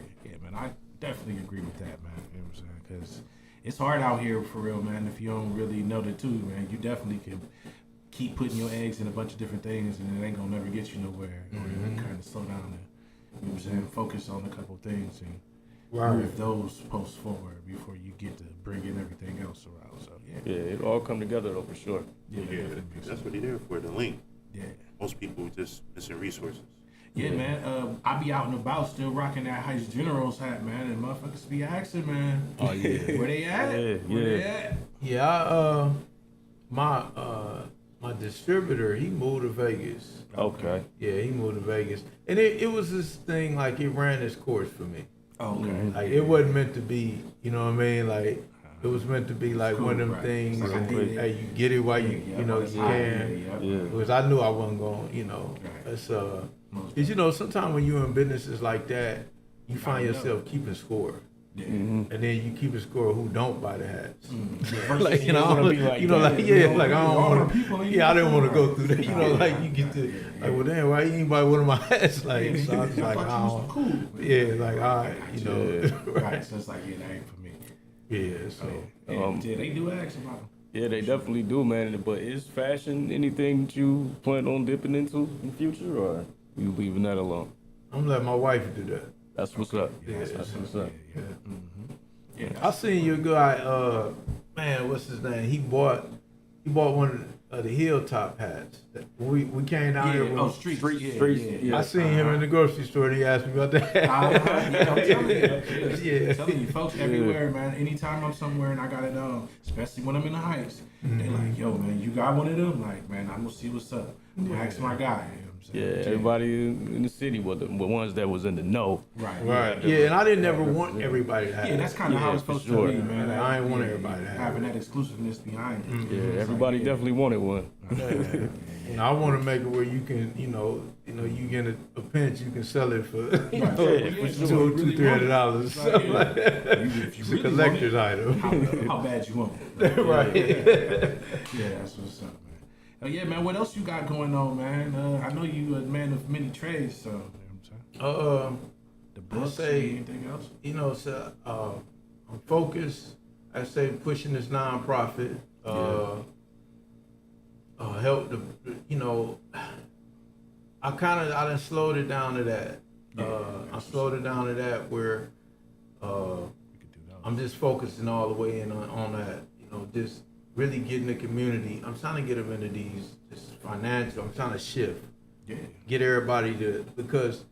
[SPEAKER 3] man. I definitely agree with that, man. You know what I'm saying? Because it's hard out here for real, man. If you don't really know the two, man, you definitely can keep putting your eggs in a bunch of different things, and it ain't gonna never get you nowhere. Or you kind of slow down and you know what I'm saying, focus on a couple of things and move those posts forward before you get to bringing everything else around. So
[SPEAKER 1] Yeah, it'll all come together though for sure.
[SPEAKER 2] Yeah,
[SPEAKER 3] definitely makes
[SPEAKER 2] that's
[SPEAKER 3] sense.
[SPEAKER 2] what he there for, the link.
[SPEAKER 3] Yeah.
[SPEAKER 2] Most people just missing resources.
[SPEAKER 3] Yeah, man. I be out and about still rocking that Heist Generals hat, man, and motherfuckers be asking, man.
[SPEAKER 1] Oh yeah.
[SPEAKER 3] Where they at?
[SPEAKER 1] Yeah,
[SPEAKER 3] Where they
[SPEAKER 1] yeah.
[SPEAKER 3] at?
[SPEAKER 4] Yeah, my distributor, he moved to Vegas.
[SPEAKER 1] Okay.
[SPEAKER 4] Yeah, he moved to Vegas, and it was this thing like it ran its course for me.
[SPEAKER 3] Oh, okay.
[SPEAKER 4] Like it wasn't meant to be, you know what I mean? Like it was meant to be like
[SPEAKER 3] Cool,
[SPEAKER 4] one of them
[SPEAKER 3] right.
[SPEAKER 4] things,
[SPEAKER 3] It's like
[SPEAKER 4] and
[SPEAKER 3] I did it.
[SPEAKER 4] hey, you get it while you,
[SPEAKER 3] Yeah,
[SPEAKER 4] you know,
[SPEAKER 3] that's
[SPEAKER 4] you
[SPEAKER 3] hot.
[SPEAKER 4] can.
[SPEAKER 1] Yeah.
[SPEAKER 4] Because I knew I wasn't going, you know.
[SPEAKER 3] Right.
[SPEAKER 4] It's
[SPEAKER 3] Most
[SPEAKER 4] cause you know, sometimes when you're in businesses like that, you find
[SPEAKER 3] know.
[SPEAKER 4] yourself keeping score,
[SPEAKER 3] Yeah.
[SPEAKER 4] and then you keep a score of who don't buy the hats.
[SPEAKER 3] Mm.
[SPEAKER 4] Like you know,
[SPEAKER 1] wanna be like
[SPEAKER 4] you know,
[SPEAKER 1] that.
[SPEAKER 4] like yeah, like I
[SPEAKER 3] all
[SPEAKER 4] don't
[SPEAKER 3] the
[SPEAKER 4] want
[SPEAKER 3] people
[SPEAKER 4] to.
[SPEAKER 3] ain't
[SPEAKER 4] Yeah, I didn't want to
[SPEAKER 3] right.
[SPEAKER 4] go through that. You know,
[SPEAKER 3] Yeah,
[SPEAKER 4] like
[SPEAKER 3] yeah,
[SPEAKER 4] you get to
[SPEAKER 3] yeah, yeah.
[SPEAKER 4] like, well, damn, why you ain't buy one of my hats? Like, so I was like,
[SPEAKER 3] I
[SPEAKER 4] I
[SPEAKER 3] thought you was
[SPEAKER 4] don't.
[SPEAKER 3] cool.
[SPEAKER 4] Yeah, like all right, you know,
[SPEAKER 3] Right, so it's like, yeah, that ain't for me.
[SPEAKER 4] yeah. So
[SPEAKER 3] Yeah, they do ask about them.
[SPEAKER 1] Yeah, they definitely do, man. But is fashion anything that you plan on dipping into in the future, or you leaving that alone?
[SPEAKER 4] I'm letting my wife do that.
[SPEAKER 1] That's what's up.
[SPEAKER 4] Yeah,
[SPEAKER 1] That's what's up.
[SPEAKER 3] Yeah,
[SPEAKER 4] I seen your guy, man, what's his name? He bought one of the Hilltop hats. We came down here.
[SPEAKER 3] oh,
[SPEAKER 4] With,
[SPEAKER 3] streets,
[SPEAKER 1] Streets, yeah.
[SPEAKER 4] I seen him in the grocery store. And he asked me about that.
[SPEAKER 3] Yeah, I'm telling you.
[SPEAKER 4] Yeah.
[SPEAKER 3] I'm telling you, folks everywhere, man. Anytime I'm somewhere and I got it on, especially when I'm in the Heights, they like, yo, man, you got one of them? Like, man, I'm gonna see what's up. I'm gonna ask my guy. You know what I'm
[SPEAKER 1] Yeah,
[SPEAKER 3] saying?
[SPEAKER 1] everybody in the city were the ones that was in the know.
[SPEAKER 3] Right.
[SPEAKER 4] Right. Yeah, and I didn't never want everybody to have.
[SPEAKER 3] Yeah, that's kind of
[SPEAKER 1] Yeah,
[SPEAKER 3] how it's
[SPEAKER 1] for
[SPEAKER 3] supposed
[SPEAKER 1] sure.
[SPEAKER 3] to be, man.
[SPEAKER 4] Like, I ain't want
[SPEAKER 3] Yeah,
[SPEAKER 4] everybody to have
[SPEAKER 3] having that exclusiveness behind it.
[SPEAKER 1] Yeah, everybody definitely wanted one.
[SPEAKER 4] You know, I want to make it where you can, you know, you get a pinch, you can sell it for
[SPEAKER 3] Right.
[SPEAKER 1] Yeah, for
[SPEAKER 3] so
[SPEAKER 1] sure.
[SPEAKER 3] you really
[SPEAKER 4] $200-$300.
[SPEAKER 3] want it.
[SPEAKER 4] Something
[SPEAKER 3] Yeah.
[SPEAKER 4] like that.
[SPEAKER 3] If you
[SPEAKER 4] It's a
[SPEAKER 3] really want
[SPEAKER 4] collector's
[SPEAKER 3] it,
[SPEAKER 4] item.
[SPEAKER 3] how bad you want it.
[SPEAKER 4] Right.
[SPEAKER 3] Yeah, that's what's up, man. Oh yeah, man. What else you got going on, man? I know you a man of many trades, so you know what I'm saying? The books,
[SPEAKER 4] say-
[SPEAKER 3] anything else?
[SPEAKER 4] You know, so I'm focused. I say pushing this nonprofit. Help the, you know, I done slowed it down to that. I slowed it down to that where
[SPEAKER 3] We could do that.
[SPEAKER 4] I'm just focusing all the way in on that. You know, just really getting the community. I'm trying to get them into these just financial. I'm trying to shift.
[SPEAKER 3] Yeah.
[SPEAKER 4] Get everybody to, because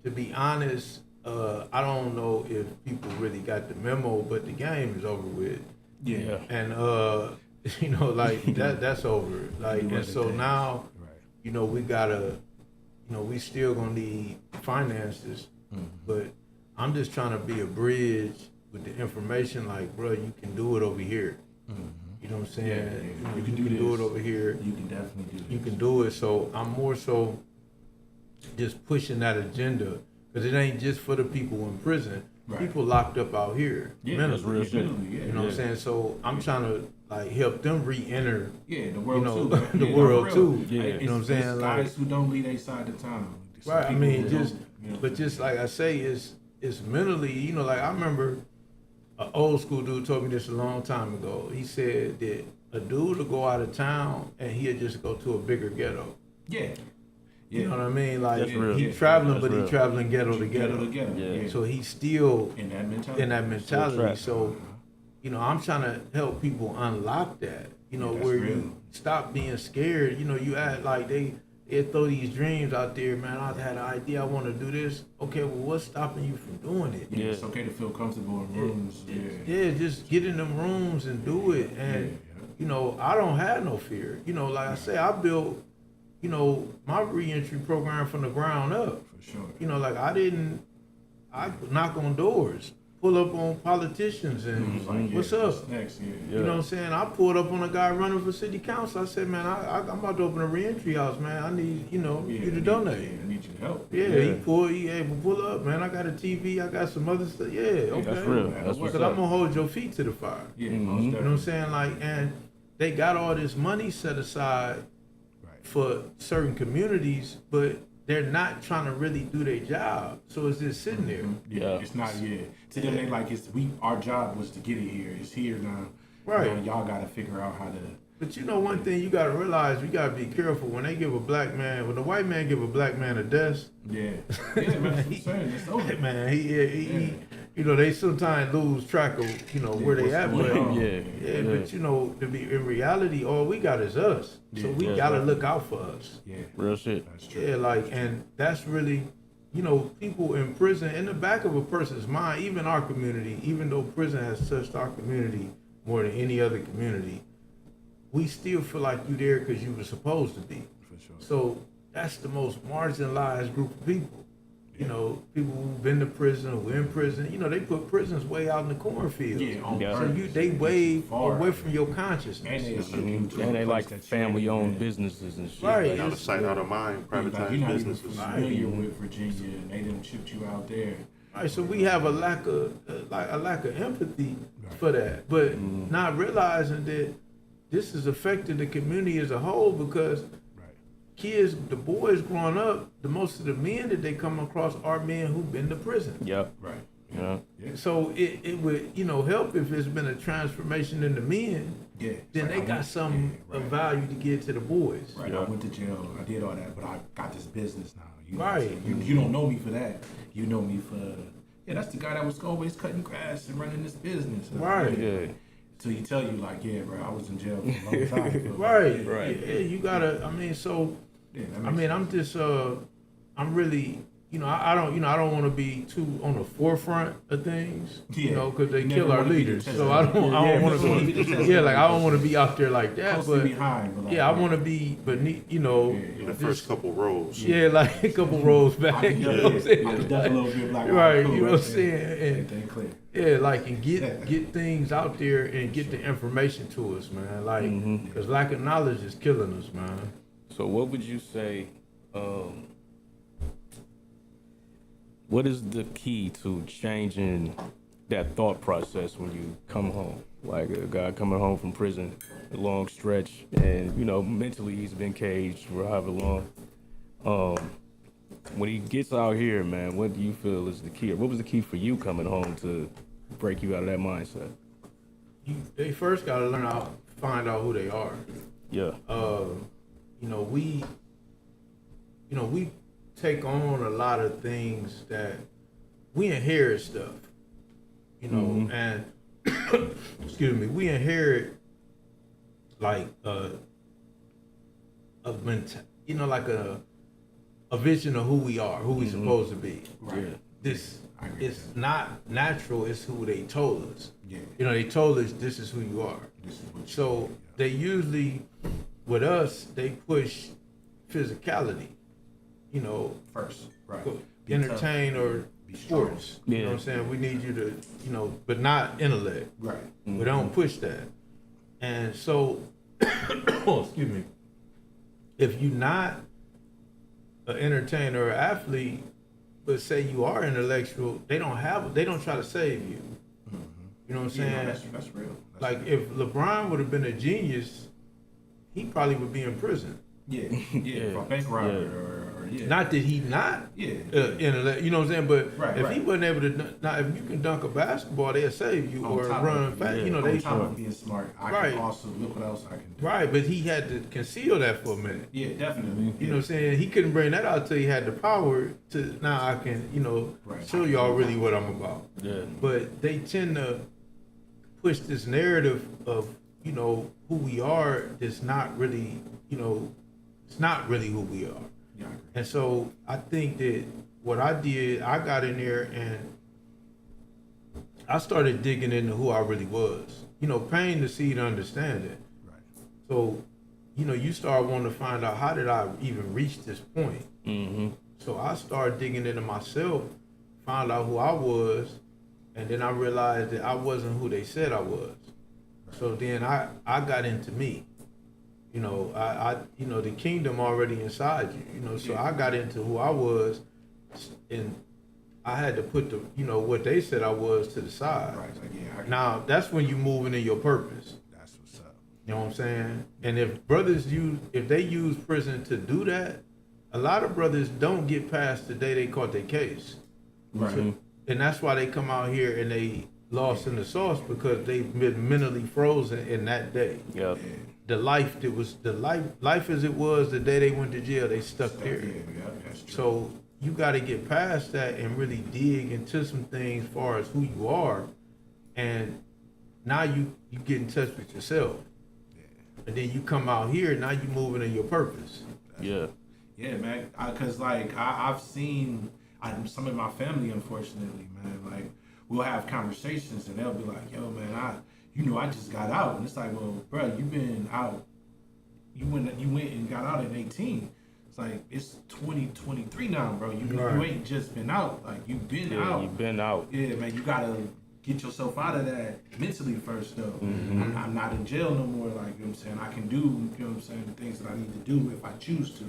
[SPEAKER 4] to be honest, I don't know if people really got the memo, but the game is over with.
[SPEAKER 3] Yeah.
[SPEAKER 4] And you know, like that's over. Like,
[SPEAKER 3] You
[SPEAKER 4] and so
[SPEAKER 3] understand.
[SPEAKER 4] now,
[SPEAKER 3] Right.
[SPEAKER 4] you know, we gotta, you know, we still gonna need finances, but I'm just trying to be a bridge with the information. Like, bro, you can do it over here. You know what I'm saying?
[SPEAKER 3] Yeah, yeah.
[SPEAKER 4] You know,
[SPEAKER 3] You
[SPEAKER 4] you
[SPEAKER 3] can
[SPEAKER 4] can
[SPEAKER 3] do
[SPEAKER 4] do it
[SPEAKER 3] this.
[SPEAKER 4] over here.
[SPEAKER 3] You can definitely do this.
[SPEAKER 4] You can do it. So I'm more so just pushing that agenda, because it ain't just for the people in prison.
[SPEAKER 3] Right.
[SPEAKER 4] People locked up out here
[SPEAKER 3] Yeah,
[SPEAKER 4] mentally.
[SPEAKER 1] that's real shit.
[SPEAKER 3] Yeah,
[SPEAKER 4] You know what I'm saying? So I'm trying to like help them re-enter.
[SPEAKER 3] Yeah, the world
[SPEAKER 4] You know,
[SPEAKER 3] too. man.
[SPEAKER 4] the
[SPEAKER 3] Yeah,
[SPEAKER 4] world
[SPEAKER 3] for real.
[SPEAKER 4] too.
[SPEAKER 1] Yeah.
[SPEAKER 3] Like,
[SPEAKER 4] You know what I'm
[SPEAKER 3] it's
[SPEAKER 4] saying? Like,
[SPEAKER 3] guys who don't leave their side of town. Some
[SPEAKER 4] right. I
[SPEAKER 3] people
[SPEAKER 4] mean,
[SPEAKER 3] who
[SPEAKER 4] just
[SPEAKER 3] don't, you know.
[SPEAKER 4] but just like I say, it's mentally. You know, like I remember an old school dude told me this a long time ago. He said that a dude would go out of town and he'd just go to a bigger ghetto.
[SPEAKER 3] Yeah.
[SPEAKER 4] You know what I mean? Like
[SPEAKER 1] That's real.
[SPEAKER 4] he traveling,
[SPEAKER 1] That's
[SPEAKER 4] but
[SPEAKER 1] real.
[SPEAKER 4] he traveling ghetto to
[SPEAKER 3] Ghetto
[SPEAKER 4] ghetto.
[SPEAKER 3] together.
[SPEAKER 1] Yeah.
[SPEAKER 3] Yeah.
[SPEAKER 4] So he's still
[SPEAKER 3] in that mentality.
[SPEAKER 4] in that mentality.
[SPEAKER 1] trapped.
[SPEAKER 4] So, you know, I'm trying to help people unlock that. You know,
[SPEAKER 3] Yeah, that's
[SPEAKER 4] where
[SPEAKER 3] real.
[SPEAKER 4] you stop being scared. You know, you act like they throw these dreams out there, man. I had an idea, I want to do this. Okay, well, what's stopping you from doing it?
[SPEAKER 3] Yeah,
[SPEAKER 1] Yeah.
[SPEAKER 3] it's okay to feel comfortable in rooms. Yeah.
[SPEAKER 4] Yeah, just get in them rooms and do it. And
[SPEAKER 3] Yeah.
[SPEAKER 4] you know, I don't have no fear. You know, like I say, I built, you know, my reentry program from the ground up.
[SPEAKER 3] For sure.
[SPEAKER 4] You know, like I knock on doors, pull up on politicians, and
[SPEAKER 3] It's like,
[SPEAKER 4] what's
[SPEAKER 3] yeah,
[SPEAKER 4] up?
[SPEAKER 3] what's next? Yeah.
[SPEAKER 4] You know what I'm saying? I pulled up on a guy running for city council. I said, man, I'm about to open a reentry house, man. I need, you know,
[SPEAKER 3] Yeah,
[SPEAKER 4] you to
[SPEAKER 3] I
[SPEAKER 4] donate.
[SPEAKER 3] need- I need you to help.
[SPEAKER 4] Yeah,
[SPEAKER 1] Yeah.
[SPEAKER 4] he able to pull up, man. I got a TV, I got some other stuff. Yeah, okay.
[SPEAKER 1] That's real.
[SPEAKER 3] man.
[SPEAKER 1] That's what's
[SPEAKER 4] Because I'm
[SPEAKER 1] up.
[SPEAKER 4] gonna hold your feet to the fire.
[SPEAKER 3] Yeah,
[SPEAKER 1] Mhm.
[SPEAKER 3] most
[SPEAKER 4] You know what I'm
[SPEAKER 3] definitely.
[SPEAKER 4] saying? Like, and they got all this money set aside
[SPEAKER 3] Right.
[SPEAKER 4] for certain communities, but they're not trying to really do their job. So it's just sitting there.
[SPEAKER 3] Yeah,
[SPEAKER 1] Yeah.
[SPEAKER 3] it's not. Yeah, to them they like it's our job was to get it here. It's here now.
[SPEAKER 4] Right.
[SPEAKER 3] Now y'all got to figure out how to.
[SPEAKER 4] But you know one thing you gotta realize, we gotta be careful when they give a black man, when the white man give a black man a desk,
[SPEAKER 3] Yeah, yeah, man. That's what I'm saying. It's over.
[SPEAKER 4] man, you know, they sometimes lose track of, you know, where they
[SPEAKER 3] what's
[SPEAKER 4] at.
[SPEAKER 3] going
[SPEAKER 4] But
[SPEAKER 3] on.
[SPEAKER 4] yeah, but you know, to be in reality, all we got is us. So we
[SPEAKER 1] Yeah.
[SPEAKER 4] gotta look out for us.
[SPEAKER 3] Yeah,
[SPEAKER 1] Real shit.
[SPEAKER 3] that's true.
[SPEAKER 4] Yeah, like, and that's really, you know, people in prison, in the back of a person's mind, even our community, even though prison has touched our community more than any other community, we still feel like you there because you were supposed to be.
[SPEAKER 3] For sure.
[SPEAKER 4] So that's the most marginalized group of people. You know, people who've been to prison, who in prison, you know, they put prisons way out in the cornfields.
[SPEAKER 3] Yeah, on
[SPEAKER 1] Yeah.
[SPEAKER 4] So
[SPEAKER 3] purpose.
[SPEAKER 4] they way
[SPEAKER 3] Far.
[SPEAKER 4] away from your consciousness.
[SPEAKER 3] And they shoot you to a
[SPEAKER 1] And they
[SPEAKER 3] place
[SPEAKER 1] like
[SPEAKER 3] that you ain't
[SPEAKER 1] family-owned
[SPEAKER 3] even-
[SPEAKER 1] businesses and shit.
[SPEAKER 4] Right.
[SPEAKER 2] Out of sight, out of mind,
[SPEAKER 3] Like, you're
[SPEAKER 2] privatized
[SPEAKER 3] not even
[SPEAKER 2] businesses.
[SPEAKER 3] familiar with Virginia, and they didn't shoot you out there.
[SPEAKER 4] Right, so we have a lack of empathy for that, but not realizing that this is affecting the community as a whole because
[SPEAKER 3] Right.
[SPEAKER 4] kids, the boys growing up, the most of the men that they come across are men who've been to prison.
[SPEAKER 1] Yep.
[SPEAKER 3] Right.
[SPEAKER 1] Yeah.
[SPEAKER 4] So it would, you know, help if it's been a transformation in the men,
[SPEAKER 3] Yeah.
[SPEAKER 4] then
[SPEAKER 3] Like,
[SPEAKER 4] they
[SPEAKER 3] I
[SPEAKER 4] got
[SPEAKER 3] went-
[SPEAKER 4] something
[SPEAKER 3] yeah,
[SPEAKER 4] of
[SPEAKER 3] right.
[SPEAKER 4] value to give to the boys.
[SPEAKER 3] Right.
[SPEAKER 1] Yeah.
[SPEAKER 3] I went to jail. I did all that, but I got this business now. You know what I'm
[SPEAKER 4] Right.
[SPEAKER 3] saying? You don't know me for that. You know me for that's the guy that was always cutting grass and running this business.
[SPEAKER 4] Right.
[SPEAKER 1] Yeah.
[SPEAKER 3] So he tell you like, yeah, bro, I was in jail for a long time.
[SPEAKER 4] Right,
[SPEAKER 3] Yeah,
[SPEAKER 1] Right.
[SPEAKER 4] Yeah, you gotta. I mean, so
[SPEAKER 3] Yeah, that
[SPEAKER 4] I
[SPEAKER 3] makes
[SPEAKER 4] mean, I'm just, I'm really, you know, I don't want to be too on the forefront of things, you
[SPEAKER 3] Yeah.
[SPEAKER 4] know, because they
[SPEAKER 3] You never
[SPEAKER 4] kill our
[SPEAKER 3] wanna be the
[SPEAKER 4] leaders.
[SPEAKER 3] test
[SPEAKER 4] So I
[SPEAKER 3] dummy.
[SPEAKER 4] don't
[SPEAKER 3] Yeah,
[SPEAKER 4] want
[SPEAKER 3] never wanna be the
[SPEAKER 4] to
[SPEAKER 3] test
[SPEAKER 4] be, yeah, like I
[SPEAKER 3] dummy.
[SPEAKER 4] don't want to be out there like that.
[SPEAKER 3] closely
[SPEAKER 4] But
[SPEAKER 3] behind. But like,
[SPEAKER 4] yeah, I want to be, but you know,
[SPEAKER 2] In the
[SPEAKER 4] just-
[SPEAKER 2] first couple rows.
[SPEAKER 4] yeah, like a couple rows back.
[SPEAKER 3] I can
[SPEAKER 4] You
[SPEAKER 3] duck,
[SPEAKER 4] know what I'm
[SPEAKER 3] I
[SPEAKER 4] saying?
[SPEAKER 3] can duck a little bit, like,
[SPEAKER 4] Right,
[SPEAKER 3] cool,
[SPEAKER 4] you know what I'm
[SPEAKER 3] there.
[SPEAKER 4] saying? And
[SPEAKER 3] Everything clear.
[SPEAKER 4] yeah, like and get things out there and get the information to us, man. Like, because lack of knowledge is killing us, man.
[SPEAKER 1] So what would you say, what is the key to changing that thought process when you come home? Like a guy coming home from prison, a long stretch, and you know, mentally he's been caged for however long. When he gets out here, man, what do you feel is the key? Or what was the key for you coming home to break you out of that mindset?
[SPEAKER 4] They first got to learn how find out who they are.
[SPEAKER 1] Yeah.
[SPEAKER 4] You know, we take on a lot of things that we inherit stuff, you know, and excuse me, we inherit like like a vision of who we are, who we supposed to be.
[SPEAKER 3] Right.
[SPEAKER 1] Yeah.
[SPEAKER 4] This
[SPEAKER 3] I agree
[SPEAKER 4] it's
[SPEAKER 3] with
[SPEAKER 4] not natural. It's who they told us.
[SPEAKER 3] Yeah.
[SPEAKER 4] You know, they told us this is who you are.
[SPEAKER 3] This is what you
[SPEAKER 4] So they usually, with us, they push physicality, you know,
[SPEAKER 3] first, right?
[SPEAKER 4] go-
[SPEAKER 3] Be
[SPEAKER 4] entertain
[SPEAKER 3] tough.
[SPEAKER 4] or
[SPEAKER 3] Be strong.
[SPEAKER 4] sports. You know
[SPEAKER 1] Yeah.
[SPEAKER 4] what I'm saying? We need you to, you know, but not intellect.
[SPEAKER 3] Right.
[SPEAKER 4] We don't push that. And so, excuse me, if you're not an entertainer or athlete, but say you are intellectual, they don't try to save you. You know what I'm saying?
[SPEAKER 3] Yeah, no, that's real. That's
[SPEAKER 4] Like
[SPEAKER 3] real.
[SPEAKER 4] if LeBron would have been a genius, he probably would be in prison.
[SPEAKER 3] Yeah,
[SPEAKER 1] Yeah.
[SPEAKER 3] for a bank robber
[SPEAKER 1] Yeah.
[SPEAKER 3] or yeah.
[SPEAKER 4] Not that he not
[SPEAKER 3] Yeah.
[SPEAKER 4] intellect, you know what I'm saying? But
[SPEAKER 3] Right,
[SPEAKER 4] if
[SPEAKER 3] right.
[SPEAKER 4] he wasn't able to, now if you can dunk a basketball, they'll save you
[SPEAKER 3] On
[SPEAKER 4] or
[SPEAKER 3] top
[SPEAKER 4] run
[SPEAKER 3] of-
[SPEAKER 4] fast.
[SPEAKER 1] yeah,
[SPEAKER 4] You know
[SPEAKER 3] On
[SPEAKER 4] they
[SPEAKER 3] top of being smart, I
[SPEAKER 4] Right.
[SPEAKER 3] can also look what else I can do.
[SPEAKER 4] right, but he had to conceal that for a minute.
[SPEAKER 3] Yeah, definitely.
[SPEAKER 4] You know what I'm saying? He couldn't bring that out till he had the power to. Now I can,
[SPEAKER 3] Right.
[SPEAKER 4] show y'all really what I'm about.
[SPEAKER 1] Yeah.
[SPEAKER 4] But they tend to push this narrative of who we are that's not really it's not really who we are.
[SPEAKER 3] Yeah, I agree.
[SPEAKER 4] And so I think that what I did, I got in there and I started digging into who I really was. Pain the seed of understanding.
[SPEAKER 3] Right.
[SPEAKER 4] So, you start wanting to find out, how did I even reach this point?
[SPEAKER 1] Mm-hmm.
[SPEAKER 4] So I started digging into myself, found out who I was, and then I realized that I wasn't who they said I was. So then I got into me. The kingdom already inside you, so I got into who I was, and I had to put the, what they said I was to the side.
[SPEAKER 3] Right. Like, yeah, I,
[SPEAKER 4] Now, that's when you moving in your purpose.
[SPEAKER 3] that's what's up.
[SPEAKER 4] You know what I'm saying? And if brothers if they use prison to do that, a lot of brothers don't get past the day they caught their case.
[SPEAKER 3] Right.
[SPEAKER 4] So- and that's why they come out here and they lost in the sauce, because they've been mentally frozen in that day.
[SPEAKER 1] Yep.
[SPEAKER 4] The life that was life as it was the day they went to jail, they stuck
[SPEAKER 3] Yeah,
[SPEAKER 4] there.
[SPEAKER 3] yeah, that's true.
[SPEAKER 4] So you got to get past that and really dig into some things as far as who you are, and now you get in touch with yourself, and then you come out here. Now you moving in your purpose.
[SPEAKER 1] Yeah.
[SPEAKER 3] Yeah, man. Because I've seen some of my family, unfortunately, man. Like we'll have conversations and they'll be like, "Yo, man, I just got out," and it's like, "Well, bro, you've been out. You went and got out at 18. It's like it's 2023 now, bro. You ain't just been out. Like you've been out.
[SPEAKER 1] You've been out.
[SPEAKER 3] Yeah, man. You gotta get yourself out of that mentally first, though. I'm not in jail no more. Like, you know what I'm saying? I can do, you know what I'm saying, the things that I need to do if I choose to.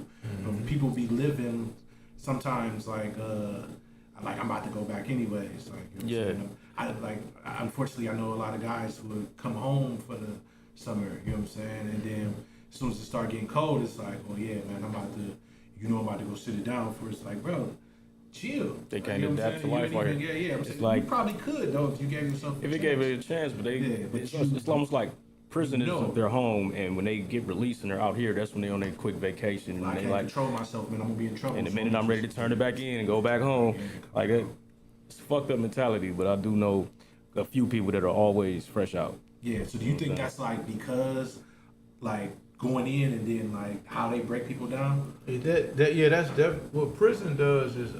[SPEAKER 3] But people be living sometimes like I'm about to go back anyways. Like, you know what I'm saying? Unfortunately, I know a lot of guys who would come home for the summer, you know what I'm saying? And then as soon as it start getting cold, it's like, oh yeah, man, I'm about to go sit it down for. It's like, bro, chill.
[SPEAKER 1] They can't
[SPEAKER 3] you know
[SPEAKER 1] adapt to life out here.
[SPEAKER 3] Yeah, I'm
[SPEAKER 1] It's
[SPEAKER 3] saying,
[SPEAKER 1] like-
[SPEAKER 3] you probably could though if you gave yourself.
[SPEAKER 1] If it gave it a chance, but it's almost like prison is their home, and when they get released and they're out here, that's when they're on their quick vacation.
[SPEAKER 3] I
[SPEAKER 1] And they
[SPEAKER 3] can't
[SPEAKER 1] like,
[SPEAKER 3] control myself, man. I'm gonna be in trouble.
[SPEAKER 1] and the minute I'm ready to turn it back in and go back home, like it's a fucked up mentality. But I do know a few people that are always fresh out.
[SPEAKER 3] Yeah. So do you think that's like because like going in and then like how they break people down?
[SPEAKER 4] That's what prison does is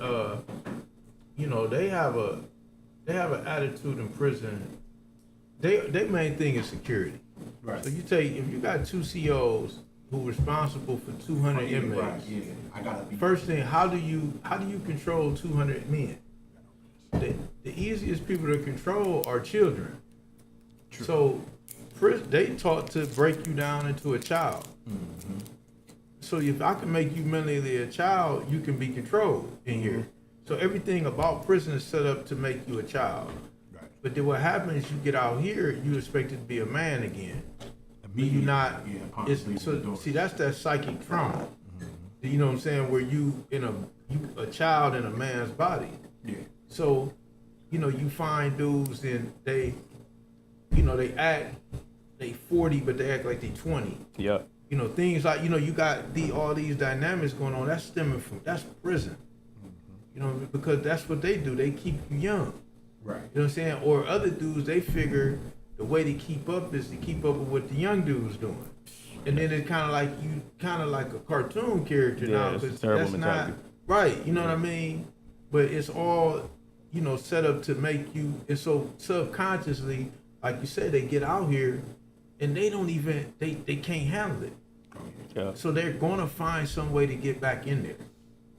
[SPEAKER 4] they have an attitude in prison. Their main thing is security.
[SPEAKER 3] Right.
[SPEAKER 4] So if you got two COs who responsible for 200 inmates.
[SPEAKER 3] Right. Yeah. I gotta be.
[SPEAKER 4] First thing, how do you control 200 men? The easiest people to control are children.
[SPEAKER 3] True.
[SPEAKER 4] So they taught to break you down into a child.
[SPEAKER 3] Mm-hmm.
[SPEAKER 4] So if I can make you mentally a child, you can be controlled in here. So everything about prison is set up to make you a child.
[SPEAKER 3] Right.
[SPEAKER 4] But then what happens, you get out here, you expect to be a man again. But you not.
[SPEAKER 3] Yeah.
[SPEAKER 4] See, that's that psychic trauma. You know what I'm saying? Where you a child in a man's body.
[SPEAKER 3] Yeah.
[SPEAKER 4] So, you find dudes and they act, they 40, but they act like they 20.
[SPEAKER 1] Yeah.
[SPEAKER 4] Things like, you got all these dynamics going on. That's that's prison. Because that's what they do. They keep you young.
[SPEAKER 3] Right.
[SPEAKER 4] You know what I'm saying? Or other dudes, they figure the way to keep up is to keep up with what the young dude's doing. And then it's kind of like a cartoon character now.
[SPEAKER 1] it's a
[SPEAKER 4] 'Cause
[SPEAKER 1] terrible
[SPEAKER 4] that's
[SPEAKER 1] mentality.
[SPEAKER 4] not right. You know what I mean? But it's all, set up to make you, and so subconsciously, like you said, they get out here and they don't even, they can't handle it.
[SPEAKER 1] Yeah.
[SPEAKER 4] So they're going to find some way to get back in there.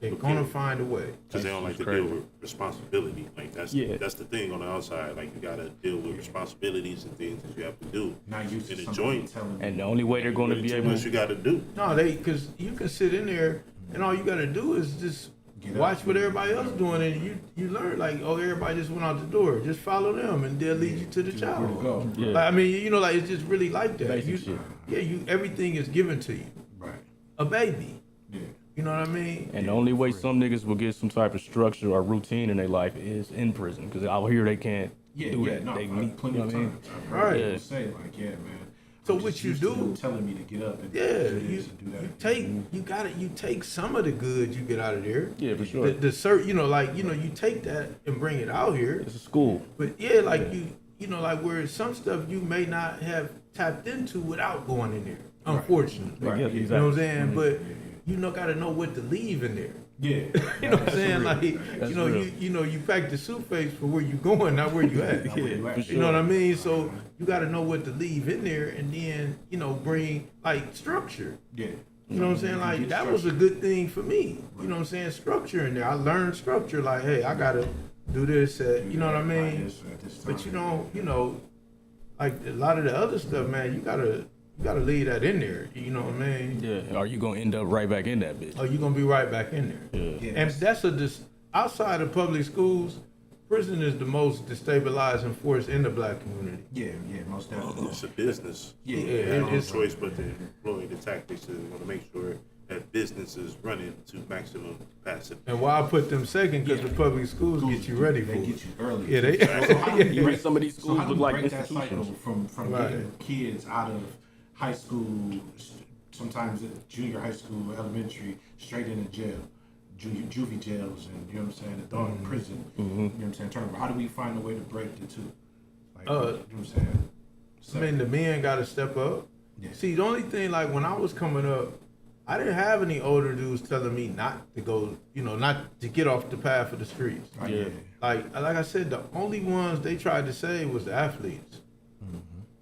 [SPEAKER 4] They're going to find a way.
[SPEAKER 2] Because they don't like to
[SPEAKER 1] crazy.
[SPEAKER 2] deal with responsibility. Like that's the thing on the outside. Like you gotta deal with responsibilities and things that you have to do.
[SPEAKER 3] Not used
[SPEAKER 2] in
[SPEAKER 3] to
[SPEAKER 2] the
[SPEAKER 3] somebody
[SPEAKER 2] joint.
[SPEAKER 3] telling me.
[SPEAKER 1] And the only way they're going to be
[SPEAKER 2] Too
[SPEAKER 1] able
[SPEAKER 2] much you gotta do.
[SPEAKER 4] No, because you can sit in there and all you got to do is just
[SPEAKER 3] Get up.
[SPEAKER 4] watch what everybody else doing, and you learn like, oh, everybody just went out the door. Just follow them, and they'll lead you to the
[SPEAKER 3] Where to
[SPEAKER 4] child.
[SPEAKER 3] go.
[SPEAKER 1] Yeah.
[SPEAKER 4] Like, I mean, like it's just really like that.
[SPEAKER 1] Basic shit.
[SPEAKER 4] Everything is given to you.
[SPEAKER 3] Right.
[SPEAKER 4] A baby.
[SPEAKER 3] Yeah.
[SPEAKER 4] You know what I mean?
[SPEAKER 1] And the only way some niggas will get some type of structure or routine in their life is in prison. Because out here they can't do that.
[SPEAKER 3] No,
[SPEAKER 1] they
[SPEAKER 3] I've
[SPEAKER 1] need,
[SPEAKER 3] plenty
[SPEAKER 1] you know
[SPEAKER 3] of
[SPEAKER 1] what I mean?
[SPEAKER 3] times. I've heard
[SPEAKER 4] Right.
[SPEAKER 3] people say like, yeah, man.
[SPEAKER 4] So
[SPEAKER 3] I'm
[SPEAKER 4] what
[SPEAKER 3] just
[SPEAKER 4] you
[SPEAKER 3] used to
[SPEAKER 4] do-
[SPEAKER 3] them telling me to get up and
[SPEAKER 4] Yeah,
[SPEAKER 3] do
[SPEAKER 4] you
[SPEAKER 3] this and do that.
[SPEAKER 4] you take some of the good you get out of there.
[SPEAKER 1] Yeah, for sure.
[SPEAKER 4] You take that and bring it out here.
[SPEAKER 1] It's a school.
[SPEAKER 4] But like where some stuff you may not have tapped into without going in there. Unfortunately.
[SPEAKER 1] Right, yeah,
[SPEAKER 4] You know what I'm
[SPEAKER 1] exactly.
[SPEAKER 4] saying? But gotta know what to leave in there.
[SPEAKER 3] Yeah.
[SPEAKER 4] You know what I'm saying? Like
[SPEAKER 1] That's real.
[SPEAKER 4] you pack the suitcase for where you going, not where you at.
[SPEAKER 3] Yeah,
[SPEAKER 1] for
[SPEAKER 4] You know what I mean? So you got to know what to leave in there, and then bring like structure.
[SPEAKER 3] Yeah.
[SPEAKER 4] You know what I'm saying? Like that was a good thing for me. You know what I'm saying? Structure in there. I learned structure. Like, hey, I gotta do this. You know what I mean? But like a lot of the other stuff, man, you gotta leave that in there. You know what I mean?
[SPEAKER 1] Yeah. Are you gonna end up right back in that bitch?
[SPEAKER 4] Or you gonna be right back in there.
[SPEAKER 1] Yeah.
[SPEAKER 3] Yeah,
[SPEAKER 4] And that's outside of public schools, prison is the most destabilizing force in the black community.
[SPEAKER 3] Yeah, most definitely.
[SPEAKER 2] It's a business.
[SPEAKER 3] Yeah,
[SPEAKER 2] They have no
[SPEAKER 4] it's-
[SPEAKER 2] choice but to employ the tactics to want to make sure that business is running to maximum capacity.
[SPEAKER 4] And why I put them second, because the public schools get you ready for
[SPEAKER 3] They
[SPEAKER 4] it.
[SPEAKER 3] get you early.
[SPEAKER 4] Yeah, they.
[SPEAKER 3] So how do you
[SPEAKER 1] You
[SPEAKER 3] break-
[SPEAKER 1] make some of these
[SPEAKER 3] so
[SPEAKER 1] schools
[SPEAKER 3] how do
[SPEAKER 1] look
[SPEAKER 3] you
[SPEAKER 1] like
[SPEAKER 3] break that cycle
[SPEAKER 1] institutions.
[SPEAKER 3] from
[SPEAKER 4] Right.
[SPEAKER 3] getting kids out of high school, sometimes junior high school, elementary, straight into jail? juvie jails and, you know what I'm saying, adult prison. You know what I'm saying? How do we find a way to break the two? Like, you know what I'm saying?
[SPEAKER 4] I mean, the men got to step up.
[SPEAKER 3] Yeah.
[SPEAKER 4] See, the only thing, like when I was coming up, I didn't have any older dudes telling me not to go, you know, not to get off the path of the streets.
[SPEAKER 3] Right,
[SPEAKER 1] Yeah.
[SPEAKER 4] Like I said, the only ones they tried to save was the athletes.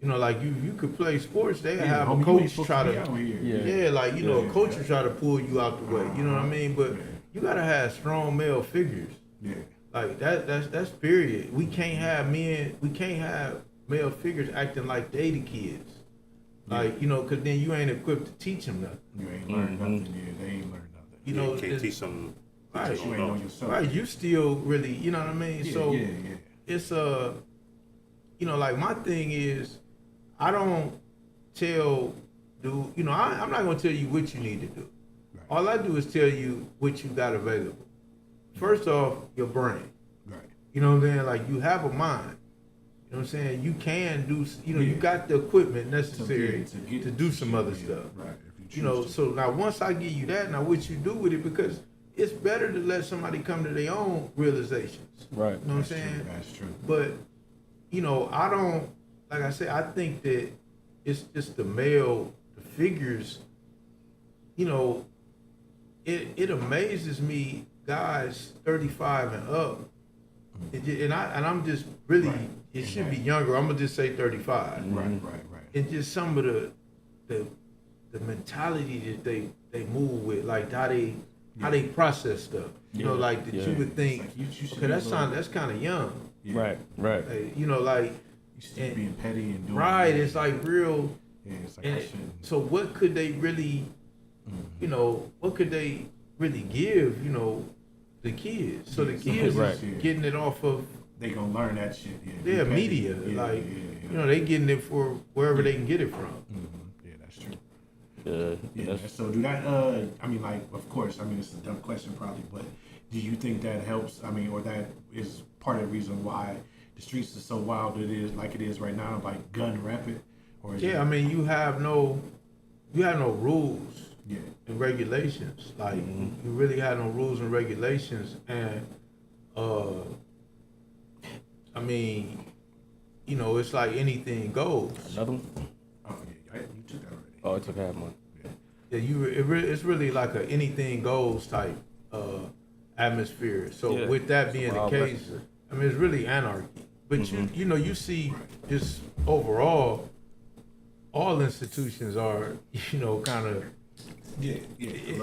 [SPEAKER 4] You know, like you could play sports, they
[SPEAKER 3] Yeah,
[SPEAKER 4] have
[SPEAKER 3] homie,
[SPEAKER 4] a
[SPEAKER 3] you ain't
[SPEAKER 4] coach
[SPEAKER 3] supposed
[SPEAKER 4] try
[SPEAKER 3] to be
[SPEAKER 4] to,
[SPEAKER 3] out here.
[SPEAKER 4] yeah, like you know,
[SPEAKER 3] Yeah.
[SPEAKER 4] a coach will try to pull you out the way. You know what I mean? But you gotta have strong male figures.
[SPEAKER 3] Yeah.
[SPEAKER 4] Like that's period. We can't have male figures acting like they the kids. Like, you know, cause then you ain't equipped to teach them nothing.
[SPEAKER 3] You ain't learned nothing. Yeah, they ain't learned nothing.
[SPEAKER 4] You know,
[SPEAKER 2] you can't
[SPEAKER 4] it's-
[SPEAKER 2] teach them.
[SPEAKER 4] Right.
[SPEAKER 2] that
[SPEAKER 3] You ain't know yourself.
[SPEAKER 4] right? You still really, you know what I mean?
[SPEAKER 3] Yeah,
[SPEAKER 4] So
[SPEAKER 3] yeah.
[SPEAKER 4] it's you know, like my thing is, I don't tell dude, you know, I'm not gonna tell you what you need to do.
[SPEAKER 3] Right.
[SPEAKER 4] All I do is tell you what you got available. First off, your brain.
[SPEAKER 3] Right.
[SPEAKER 4] You know what I'm saying? Like you have a mind. You know what I'm saying? You can do, you know, you
[SPEAKER 3] Yeah.
[SPEAKER 4] got the equipment necessary
[SPEAKER 3] To get
[SPEAKER 4] to do some other
[SPEAKER 3] yeah,
[SPEAKER 4] stuff.
[SPEAKER 3] Right. If
[SPEAKER 4] You know,
[SPEAKER 3] choose to.
[SPEAKER 4] so now once I give you that, now what you do with it, because it's better to let somebody come to their own realizations.
[SPEAKER 1] Right.
[SPEAKER 4] You know what I'm
[SPEAKER 3] That's
[SPEAKER 4] saying?
[SPEAKER 3] true. That's true.
[SPEAKER 4] But, you know, I don't, like I said, I think that it's just the male, the figures, you know, it amazes me, guys 35 and up, and I'm just really,
[SPEAKER 3] Right.
[SPEAKER 4] it should be younger, I'm gonna just say 35.
[SPEAKER 3] Right.
[SPEAKER 4] And just some of the mentality that they move with, like how they process stuff. You know,
[SPEAKER 1] Yeah.
[SPEAKER 4] like that
[SPEAKER 1] Yeah.
[SPEAKER 4] you would think,
[SPEAKER 3] It's like you should
[SPEAKER 4] okay,
[SPEAKER 3] be
[SPEAKER 4] that's kind of young.
[SPEAKER 3] Yeah.
[SPEAKER 1] Right.
[SPEAKER 4] Like, you know, like
[SPEAKER 3] You still being petty and doing
[SPEAKER 4] right,
[SPEAKER 3] it.
[SPEAKER 4] it's like real.
[SPEAKER 3] Yeah, it's like I
[SPEAKER 4] And
[SPEAKER 3] shouldn't.
[SPEAKER 4] so what could they really, you know, what could they really give, you know, the kids? So the
[SPEAKER 3] Yeah,
[SPEAKER 4] kids
[SPEAKER 1] right.
[SPEAKER 4] is getting it off of
[SPEAKER 3] They gonna learn that shit. Yeah,
[SPEAKER 4] their
[SPEAKER 3] Be petty.
[SPEAKER 4] media,
[SPEAKER 3] Yeah,
[SPEAKER 4] like
[SPEAKER 3] yeah.
[SPEAKER 4] you know, they getting it for wherever they can get it from.
[SPEAKER 3] Yeah, that's true.
[SPEAKER 1] Yeah.
[SPEAKER 3] Yeah. So do that. I mean, like, of course. I mean, it's a dumb question, probably, but do you think that helps? I mean, or that is part of the reason why the streets are so wild it is like it is right now, like gun rampant, or is
[SPEAKER 4] Yeah, I
[SPEAKER 3] it,
[SPEAKER 4] mean, you have no rules
[SPEAKER 3] yeah,
[SPEAKER 4] and regulations. Like you really have no rules and regulations, and I mean, you know, it's like anything goes.
[SPEAKER 1] Another one?
[SPEAKER 3] oh yeah, you took that already.
[SPEAKER 1] Oh, it took half one.
[SPEAKER 4] Yeah, it's really like a anything goes type atmosphere. So
[SPEAKER 1] Yeah.
[SPEAKER 4] with that being the
[SPEAKER 1] Wild
[SPEAKER 4] case,
[SPEAKER 1] West.
[SPEAKER 4] I mean, it's really anarchy. But you know, you see just overall, all institutions are, you know, kind of.
[SPEAKER 3] Yeah.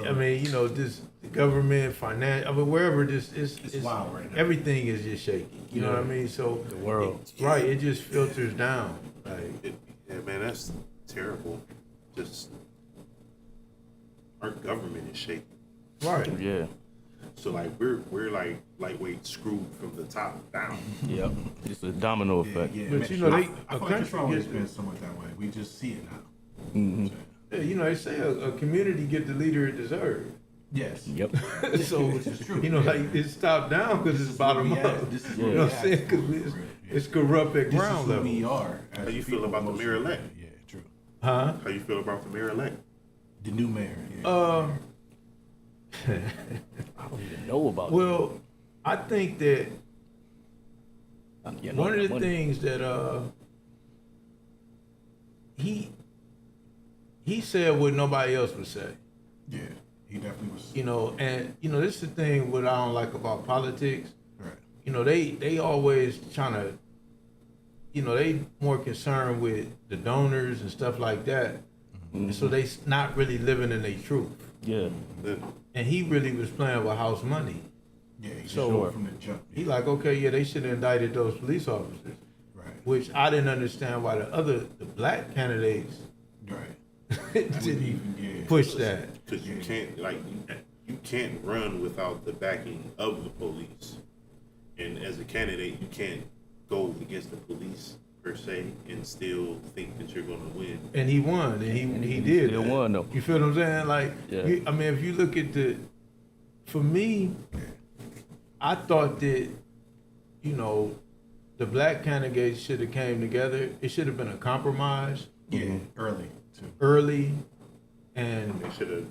[SPEAKER 4] I mean, you know, just the government, finance. I mean, wherever this is,
[SPEAKER 3] It's wild right now.
[SPEAKER 4] Everything is just shaky. You know what I mean? So
[SPEAKER 1] The world.
[SPEAKER 4] right? It just filters down. Like,
[SPEAKER 2] Yeah, man, that's terrible. Just our government is shaky.
[SPEAKER 4] right?
[SPEAKER 1] Yeah.
[SPEAKER 2] So like we're like lightweight screwed from the top down.
[SPEAKER 1] Yep. It's a domino effect.
[SPEAKER 3] Yeah,
[SPEAKER 4] But
[SPEAKER 3] man,
[SPEAKER 4] you know,
[SPEAKER 3] I
[SPEAKER 4] they-
[SPEAKER 3] feel
[SPEAKER 4] a
[SPEAKER 3] like it's
[SPEAKER 4] country
[SPEAKER 3] always
[SPEAKER 4] gets-
[SPEAKER 3] been somewhat that way. We just see it now.
[SPEAKER 1] Mm-hmm.
[SPEAKER 4] Yeah, you know, they say a community get the leader it deserves.
[SPEAKER 3] Yes.
[SPEAKER 1] Yep.
[SPEAKER 4] So
[SPEAKER 3] Which is true.
[SPEAKER 4] you know,
[SPEAKER 3] Yeah.
[SPEAKER 4] like it's top down because it's bottom
[SPEAKER 3] where we
[SPEAKER 4] up.
[SPEAKER 3] at. This is
[SPEAKER 4] You
[SPEAKER 3] where
[SPEAKER 4] know
[SPEAKER 3] we
[SPEAKER 4] what I'm saying?
[SPEAKER 3] at.
[SPEAKER 4] Because it's corrupt at
[SPEAKER 3] This
[SPEAKER 4] ground
[SPEAKER 3] is who
[SPEAKER 4] level.
[SPEAKER 3] we are.
[SPEAKER 2] How you feel about the mayor elect?
[SPEAKER 3] Yeah, true.
[SPEAKER 4] Huh?
[SPEAKER 2] How you feel about the mayor elect?
[SPEAKER 3] The new mayor. Yeah.
[SPEAKER 1] I don't even know about it.
[SPEAKER 4] Well, I think that
[SPEAKER 1] Yeah, no,
[SPEAKER 4] one of the
[SPEAKER 1] money.
[SPEAKER 4] things that he said what nobody else would say.
[SPEAKER 3] yeah, he definitely was.
[SPEAKER 4] You know, and you know, this is the thing what I don't like about politics.
[SPEAKER 3] Right.
[SPEAKER 4] You know, they always trying to, you know, they more concerned with the donors and stuff like that. And so they not really living in their truth.
[SPEAKER 1] Yeah.
[SPEAKER 2] Then
[SPEAKER 4] And he really was playing with house money.
[SPEAKER 3] Yeah, he
[SPEAKER 4] So-
[SPEAKER 3] showed from the jump.
[SPEAKER 4] He like, okay, yeah, they should have indicted those police officers.
[SPEAKER 3] Right.
[SPEAKER 4] Which I didn't understand why the black candidates
[SPEAKER 3] Right.
[SPEAKER 4] didn't
[SPEAKER 3] even, yeah.
[SPEAKER 4] push that.
[SPEAKER 2] because you can't you can't run without the backing of the police. And as a candidate, you can't go against the police per se and still think that you're going to win.
[SPEAKER 4] And he won, and he
[SPEAKER 1] he
[SPEAKER 4] did.
[SPEAKER 1] still
[SPEAKER 4] that.
[SPEAKER 1] won, though.
[SPEAKER 4] You feel what I'm saying? Like,
[SPEAKER 1] Yeah.
[SPEAKER 4] I mean, if you look at for me, I thought that, you know, the black candidates should have came together. It should have been a compromise
[SPEAKER 3] Yeah, early too.
[SPEAKER 4] early, and
[SPEAKER 2] They should have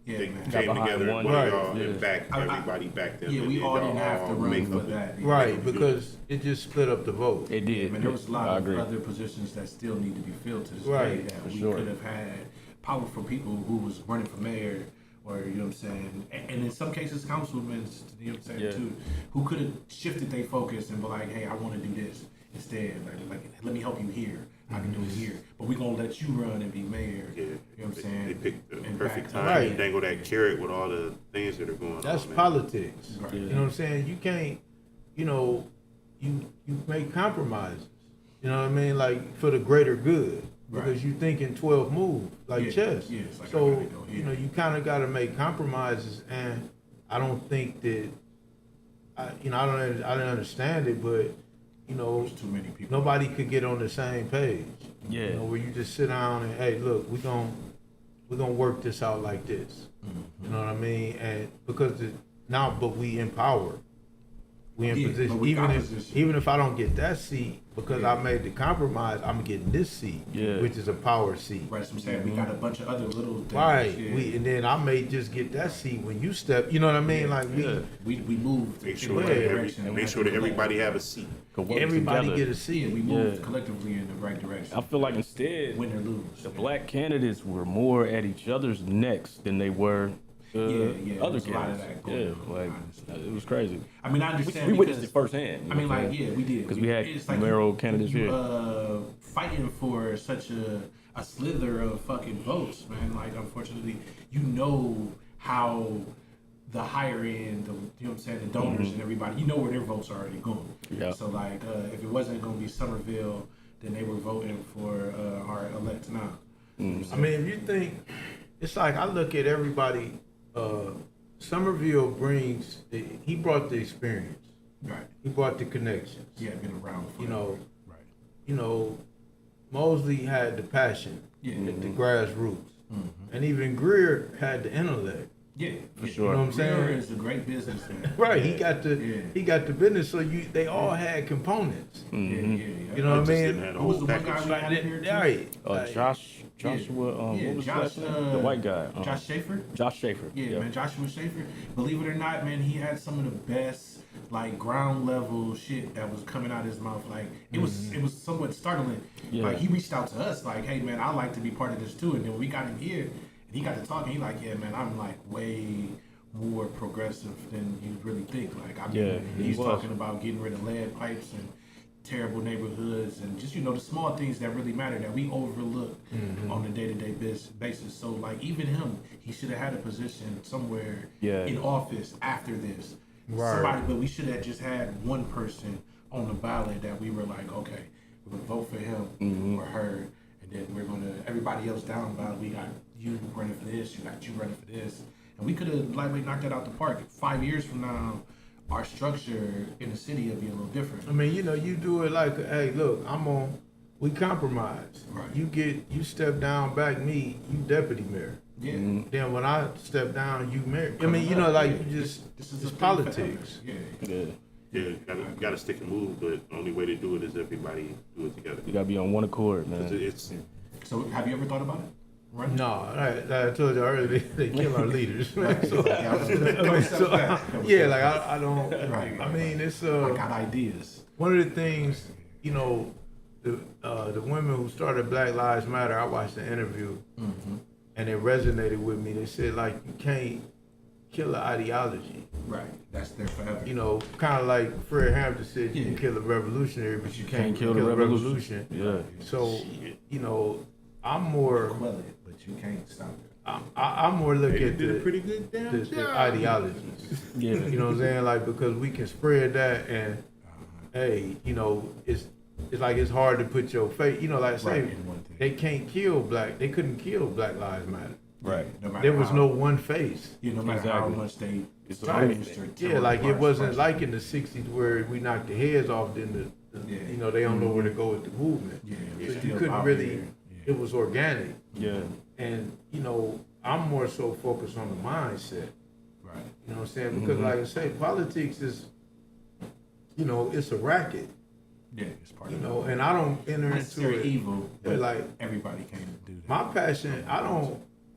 [SPEAKER 3] Yeah,
[SPEAKER 2] they
[SPEAKER 3] man.
[SPEAKER 2] came
[SPEAKER 1] Got behind
[SPEAKER 2] together,
[SPEAKER 1] one,
[SPEAKER 2] one of
[SPEAKER 4] right,
[SPEAKER 2] y'all,
[SPEAKER 1] yeah.
[SPEAKER 2] and back
[SPEAKER 3] I-
[SPEAKER 2] everybody back them.
[SPEAKER 3] Yeah, we
[SPEAKER 2] and
[SPEAKER 3] all
[SPEAKER 2] y'all
[SPEAKER 3] didn't have to
[SPEAKER 2] all
[SPEAKER 3] run
[SPEAKER 2] make
[SPEAKER 3] for
[SPEAKER 2] up a-
[SPEAKER 3] that.
[SPEAKER 4] Right, because it just split up the vote.
[SPEAKER 1] It did.
[SPEAKER 3] Man, there was a lot
[SPEAKER 1] I
[SPEAKER 3] of
[SPEAKER 1] agree.
[SPEAKER 3] other positions that still need to be filled to this
[SPEAKER 4] Right,
[SPEAKER 3] day that
[SPEAKER 1] for
[SPEAKER 3] we
[SPEAKER 1] sure.
[SPEAKER 3] could have had powerful people who was running for mayor or, you know what I'm saying, and in some cases councilmen, you know what I'm saying,
[SPEAKER 1] Yeah.
[SPEAKER 3] too, who could have shifted their focus and be like, hey, I want to do this instead. Like, let me help you here. I can do it here. But we're going to let you run and be mayor.
[SPEAKER 2] Yeah,
[SPEAKER 3] You know what I'm saying?
[SPEAKER 2] They picked the
[SPEAKER 3] And
[SPEAKER 2] perfect
[SPEAKER 3] back-
[SPEAKER 2] time
[SPEAKER 4] Right.
[SPEAKER 2] to dangle that carrot with all the things that are going on.
[SPEAKER 4] That's
[SPEAKER 2] man.
[SPEAKER 4] politics.
[SPEAKER 3] Right.
[SPEAKER 4] You know what I'm saying? You can't, you know, you make compromises. You know what I mean? Like for the greater good.
[SPEAKER 3] Right.
[SPEAKER 4] Because you think in 12 moves, like
[SPEAKER 3] Yeah,
[SPEAKER 4] chess.
[SPEAKER 3] yeah, it's like I
[SPEAKER 4] so,
[SPEAKER 3] gotta go here.
[SPEAKER 4] you know, you kind of got to make compromises. And I don't think that, I didn't understand it, but, you know,
[SPEAKER 3] There's too many people.
[SPEAKER 4] nobody could get on the same page.
[SPEAKER 1] Yeah.
[SPEAKER 4] You know, where you just sit down and, hey, look, we're gonna work this out like this.
[SPEAKER 3] Mm-hmm.
[SPEAKER 4] You know what I mean? And because but we in power. We in
[SPEAKER 3] Yeah, but
[SPEAKER 4] position.
[SPEAKER 3] we got
[SPEAKER 4] Even
[SPEAKER 3] position.
[SPEAKER 4] if I don't get that seat, because
[SPEAKER 3] Yeah.
[SPEAKER 4] I made the compromise, I'm getting this seat,
[SPEAKER 1] Yeah.
[SPEAKER 4] which is a power seat.
[SPEAKER 3] Right, so I'm saying we got a bunch of other little things.
[SPEAKER 4] Right.
[SPEAKER 3] Yeah.
[SPEAKER 4] And then I may just get that seat when you step. You know what I mean?
[SPEAKER 3] Yeah,
[SPEAKER 4] like
[SPEAKER 1] yeah.
[SPEAKER 3] we moved
[SPEAKER 2] Make
[SPEAKER 3] in
[SPEAKER 2] sure
[SPEAKER 3] the
[SPEAKER 2] that
[SPEAKER 3] right
[SPEAKER 2] every,
[SPEAKER 3] direction.
[SPEAKER 2] and
[SPEAKER 3] We
[SPEAKER 2] make
[SPEAKER 3] had
[SPEAKER 2] sure
[SPEAKER 3] to
[SPEAKER 2] that everybody have a seat.
[SPEAKER 1] Could work
[SPEAKER 4] everybody
[SPEAKER 1] together.
[SPEAKER 4] get a
[SPEAKER 3] Yeah,
[SPEAKER 4] seat.
[SPEAKER 3] we moved
[SPEAKER 1] Yeah.
[SPEAKER 3] collectively in the right direction.
[SPEAKER 1] I feel like instead,
[SPEAKER 3] Win or lose.
[SPEAKER 1] the black candidates were more at each other's necks than they were
[SPEAKER 3] Yeah, there
[SPEAKER 1] other
[SPEAKER 3] was a lot of
[SPEAKER 1] candidates.
[SPEAKER 3] that going
[SPEAKER 1] Yeah,
[SPEAKER 3] on,
[SPEAKER 1] like
[SPEAKER 3] honestly.
[SPEAKER 1] it was crazy.
[SPEAKER 3] I mean, I
[SPEAKER 1] We,
[SPEAKER 3] understand
[SPEAKER 1] we witnessed
[SPEAKER 3] because
[SPEAKER 1] it firsthand.
[SPEAKER 3] I mean, like, yeah, we did.
[SPEAKER 1] 'Cause we had
[SPEAKER 3] It's
[SPEAKER 1] mayoral candidates here.
[SPEAKER 3] Fighting for such a slither of fucking votes, man. Like, unfortunately, you know how the higher end, you know what I'm saying, the donors and everybody, you know where their votes are already going.
[SPEAKER 1] Yeah.
[SPEAKER 3] So, like, if it wasn't going to be Somerville, then they were voting for our elect now.
[SPEAKER 4] I mean, if you think, it's like I look at everybody. Somerville he brought the experience.
[SPEAKER 3] Right.
[SPEAKER 4] He brought the connections.
[SPEAKER 3] Yeah, been around for
[SPEAKER 4] You know,
[SPEAKER 3] Right.
[SPEAKER 4] you know, Mosley had the passion,
[SPEAKER 3] Yeah.
[SPEAKER 4] the grassroots, and even Greer had the intellect.
[SPEAKER 3] Yeah,
[SPEAKER 1] For
[SPEAKER 3] yeah.
[SPEAKER 1] sure.
[SPEAKER 4] You know what I'm saying?
[SPEAKER 3] Greer is a great businessman.
[SPEAKER 4] Right, he
[SPEAKER 3] Yeah.
[SPEAKER 4] got the business. So they all had components.
[SPEAKER 3] Yeah, yeah, yeah.
[SPEAKER 4] You know what I
[SPEAKER 2] Just
[SPEAKER 4] mean?
[SPEAKER 2] didn't have the
[SPEAKER 3] Who was
[SPEAKER 2] whole
[SPEAKER 3] the one
[SPEAKER 2] package.
[SPEAKER 3] guy we had in here too?
[SPEAKER 4] Right. Like,
[SPEAKER 1] Joshua,
[SPEAKER 3] Yeah,
[SPEAKER 1] what was
[SPEAKER 3] Josh,
[SPEAKER 1] his last name? The white guy.
[SPEAKER 3] Josh Schaefer.
[SPEAKER 1] Josh Schaefer.
[SPEAKER 3] Yeah, man, Joshua Schaefer. Believe it or not, man, he had some of the best like ground level shit that was coming out of his mouth. Like it was somewhat startling.
[SPEAKER 1] Yeah.
[SPEAKER 3] Like he reached out to us, like, hey man, I'd like to be part of this too. And then when we got him here and he got to talking, he like, yeah, man, I'm like way more progressive than you really think. Like I mean,
[SPEAKER 1] Yeah, he
[SPEAKER 3] he's
[SPEAKER 1] was.
[SPEAKER 3] talking about getting rid of lead pipes and terrible neighborhoods and just, you know, the small things that really matter that we overlook on a day-to-day basis. So like even him, he should have had a position somewhere
[SPEAKER 1] Yeah.
[SPEAKER 3] in office after this.
[SPEAKER 4] Right.
[SPEAKER 3] Somebody, but we should have just had one person on the ballot that we were like, okay, we're gonna vote for him or her, and then we're gonna everybody else down ballot. We got you running for this, you got you running for this, and we could have lightly knocked that out the park. 5 years from now, our structure in the city will be a little different.
[SPEAKER 4] I mean, you know, you do it like, hey, look, we compromise.
[SPEAKER 3] Right.
[SPEAKER 4] You step down, back me, you deputy mayor.
[SPEAKER 3] Yeah.
[SPEAKER 4] Then when I step down, you mayor. I mean, you know, like you just,
[SPEAKER 3] This is
[SPEAKER 4] it's
[SPEAKER 3] a thing
[SPEAKER 4] politics.
[SPEAKER 3] forever. Yeah.
[SPEAKER 1] Yeah.
[SPEAKER 2] Yeah, gotta stick and move, but the only way to do it is everybody do it together.
[SPEAKER 1] You gotta be on one accord,
[SPEAKER 2] 'Cause
[SPEAKER 1] man.
[SPEAKER 2] it's
[SPEAKER 3] So have you ever thought about it? Right?
[SPEAKER 4] No, I told you earlier, they kill our leaders. So,
[SPEAKER 3] Yeah,
[SPEAKER 4] like I don't.
[SPEAKER 3] Right.
[SPEAKER 4] I mean, it's
[SPEAKER 3] I got ideas.
[SPEAKER 4] one of the things, you know, the women who started Black Lives Matter. I watched the interview, and it resonated with me. They said like you can't kill an ideology.
[SPEAKER 3] Right. That's there forever.
[SPEAKER 4] You know, kind of like Fred Hampton said, you
[SPEAKER 3] Yeah.
[SPEAKER 4] can kill a revolutionary, but you can't
[SPEAKER 1] Can't kill the revolution. Yeah.
[SPEAKER 4] So, you know, I'm more,
[SPEAKER 3] Quell it, but you can't stop it.
[SPEAKER 4] I'm more look
[SPEAKER 2] they
[SPEAKER 4] at
[SPEAKER 2] did a
[SPEAKER 4] the,
[SPEAKER 2] pretty good damn
[SPEAKER 4] the
[SPEAKER 2] job.
[SPEAKER 4] ideologies.
[SPEAKER 1] Yeah.
[SPEAKER 4] You know what I'm saying? Like, because we can spread that and, hey, you know, it's like it's hard to put your face, you know, like I say,
[SPEAKER 3] Right, in one thing.
[SPEAKER 4] they couldn't kill Black Lives Matter.
[SPEAKER 1] Right.
[SPEAKER 3] No matter
[SPEAKER 4] There was
[SPEAKER 3] how,
[SPEAKER 4] no one face.
[SPEAKER 3] Yeah, no matter how
[SPEAKER 1] Exactly.
[SPEAKER 3] much they
[SPEAKER 1] It's
[SPEAKER 3] tarnished or
[SPEAKER 4] Yeah,
[SPEAKER 3] tore
[SPEAKER 4] like it
[SPEAKER 3] apart
[SPEAKER 4] wasn't
[SPEAKER 3] structure.
[SPEAKER 4] like in the 60s where we knocked the heads off, then
[SPEAKER 3] Yeah.
[SPEAKER 4] you know, they don't know where to go with the movement.
[SPEAKER 3] Yeah,
[SPEAKER 4] So
[SPEAKER 3] it's
[SPEAKER 4] you
[SPEAKER 3] still
[SPEAKER 4] couldn't
[SPEAKER 3] out
[SPEAKER 4] really,
[SPEAKER 3] there.
[SPEAKER 4] it was organic.
[SPEAKER 1] Yeah.
[SPEAKER 4] And, you know, I'm more so focused on the mindset.
[SPEAKER 3] Right.
[SPEAKER 4] You know what I'm saying? Because like I say, politics is, you know, it's a racket.
[SPEAKER 3] Yeah, it's part
[SPEAKER 4] You
[SPEAKER 3] of
[SPEAKER 4] know, and I don't enter into
[SPEAKER 3] necessary
[SPEAKER 4] it.
[SPEAKER 3] evil,
[SPEAKER 4] But
[SPEAKER 3] but
[SPEAKER 4] like
[SPEAKER 3] everybody can't do that.
[SPEAKER 4] my passion, I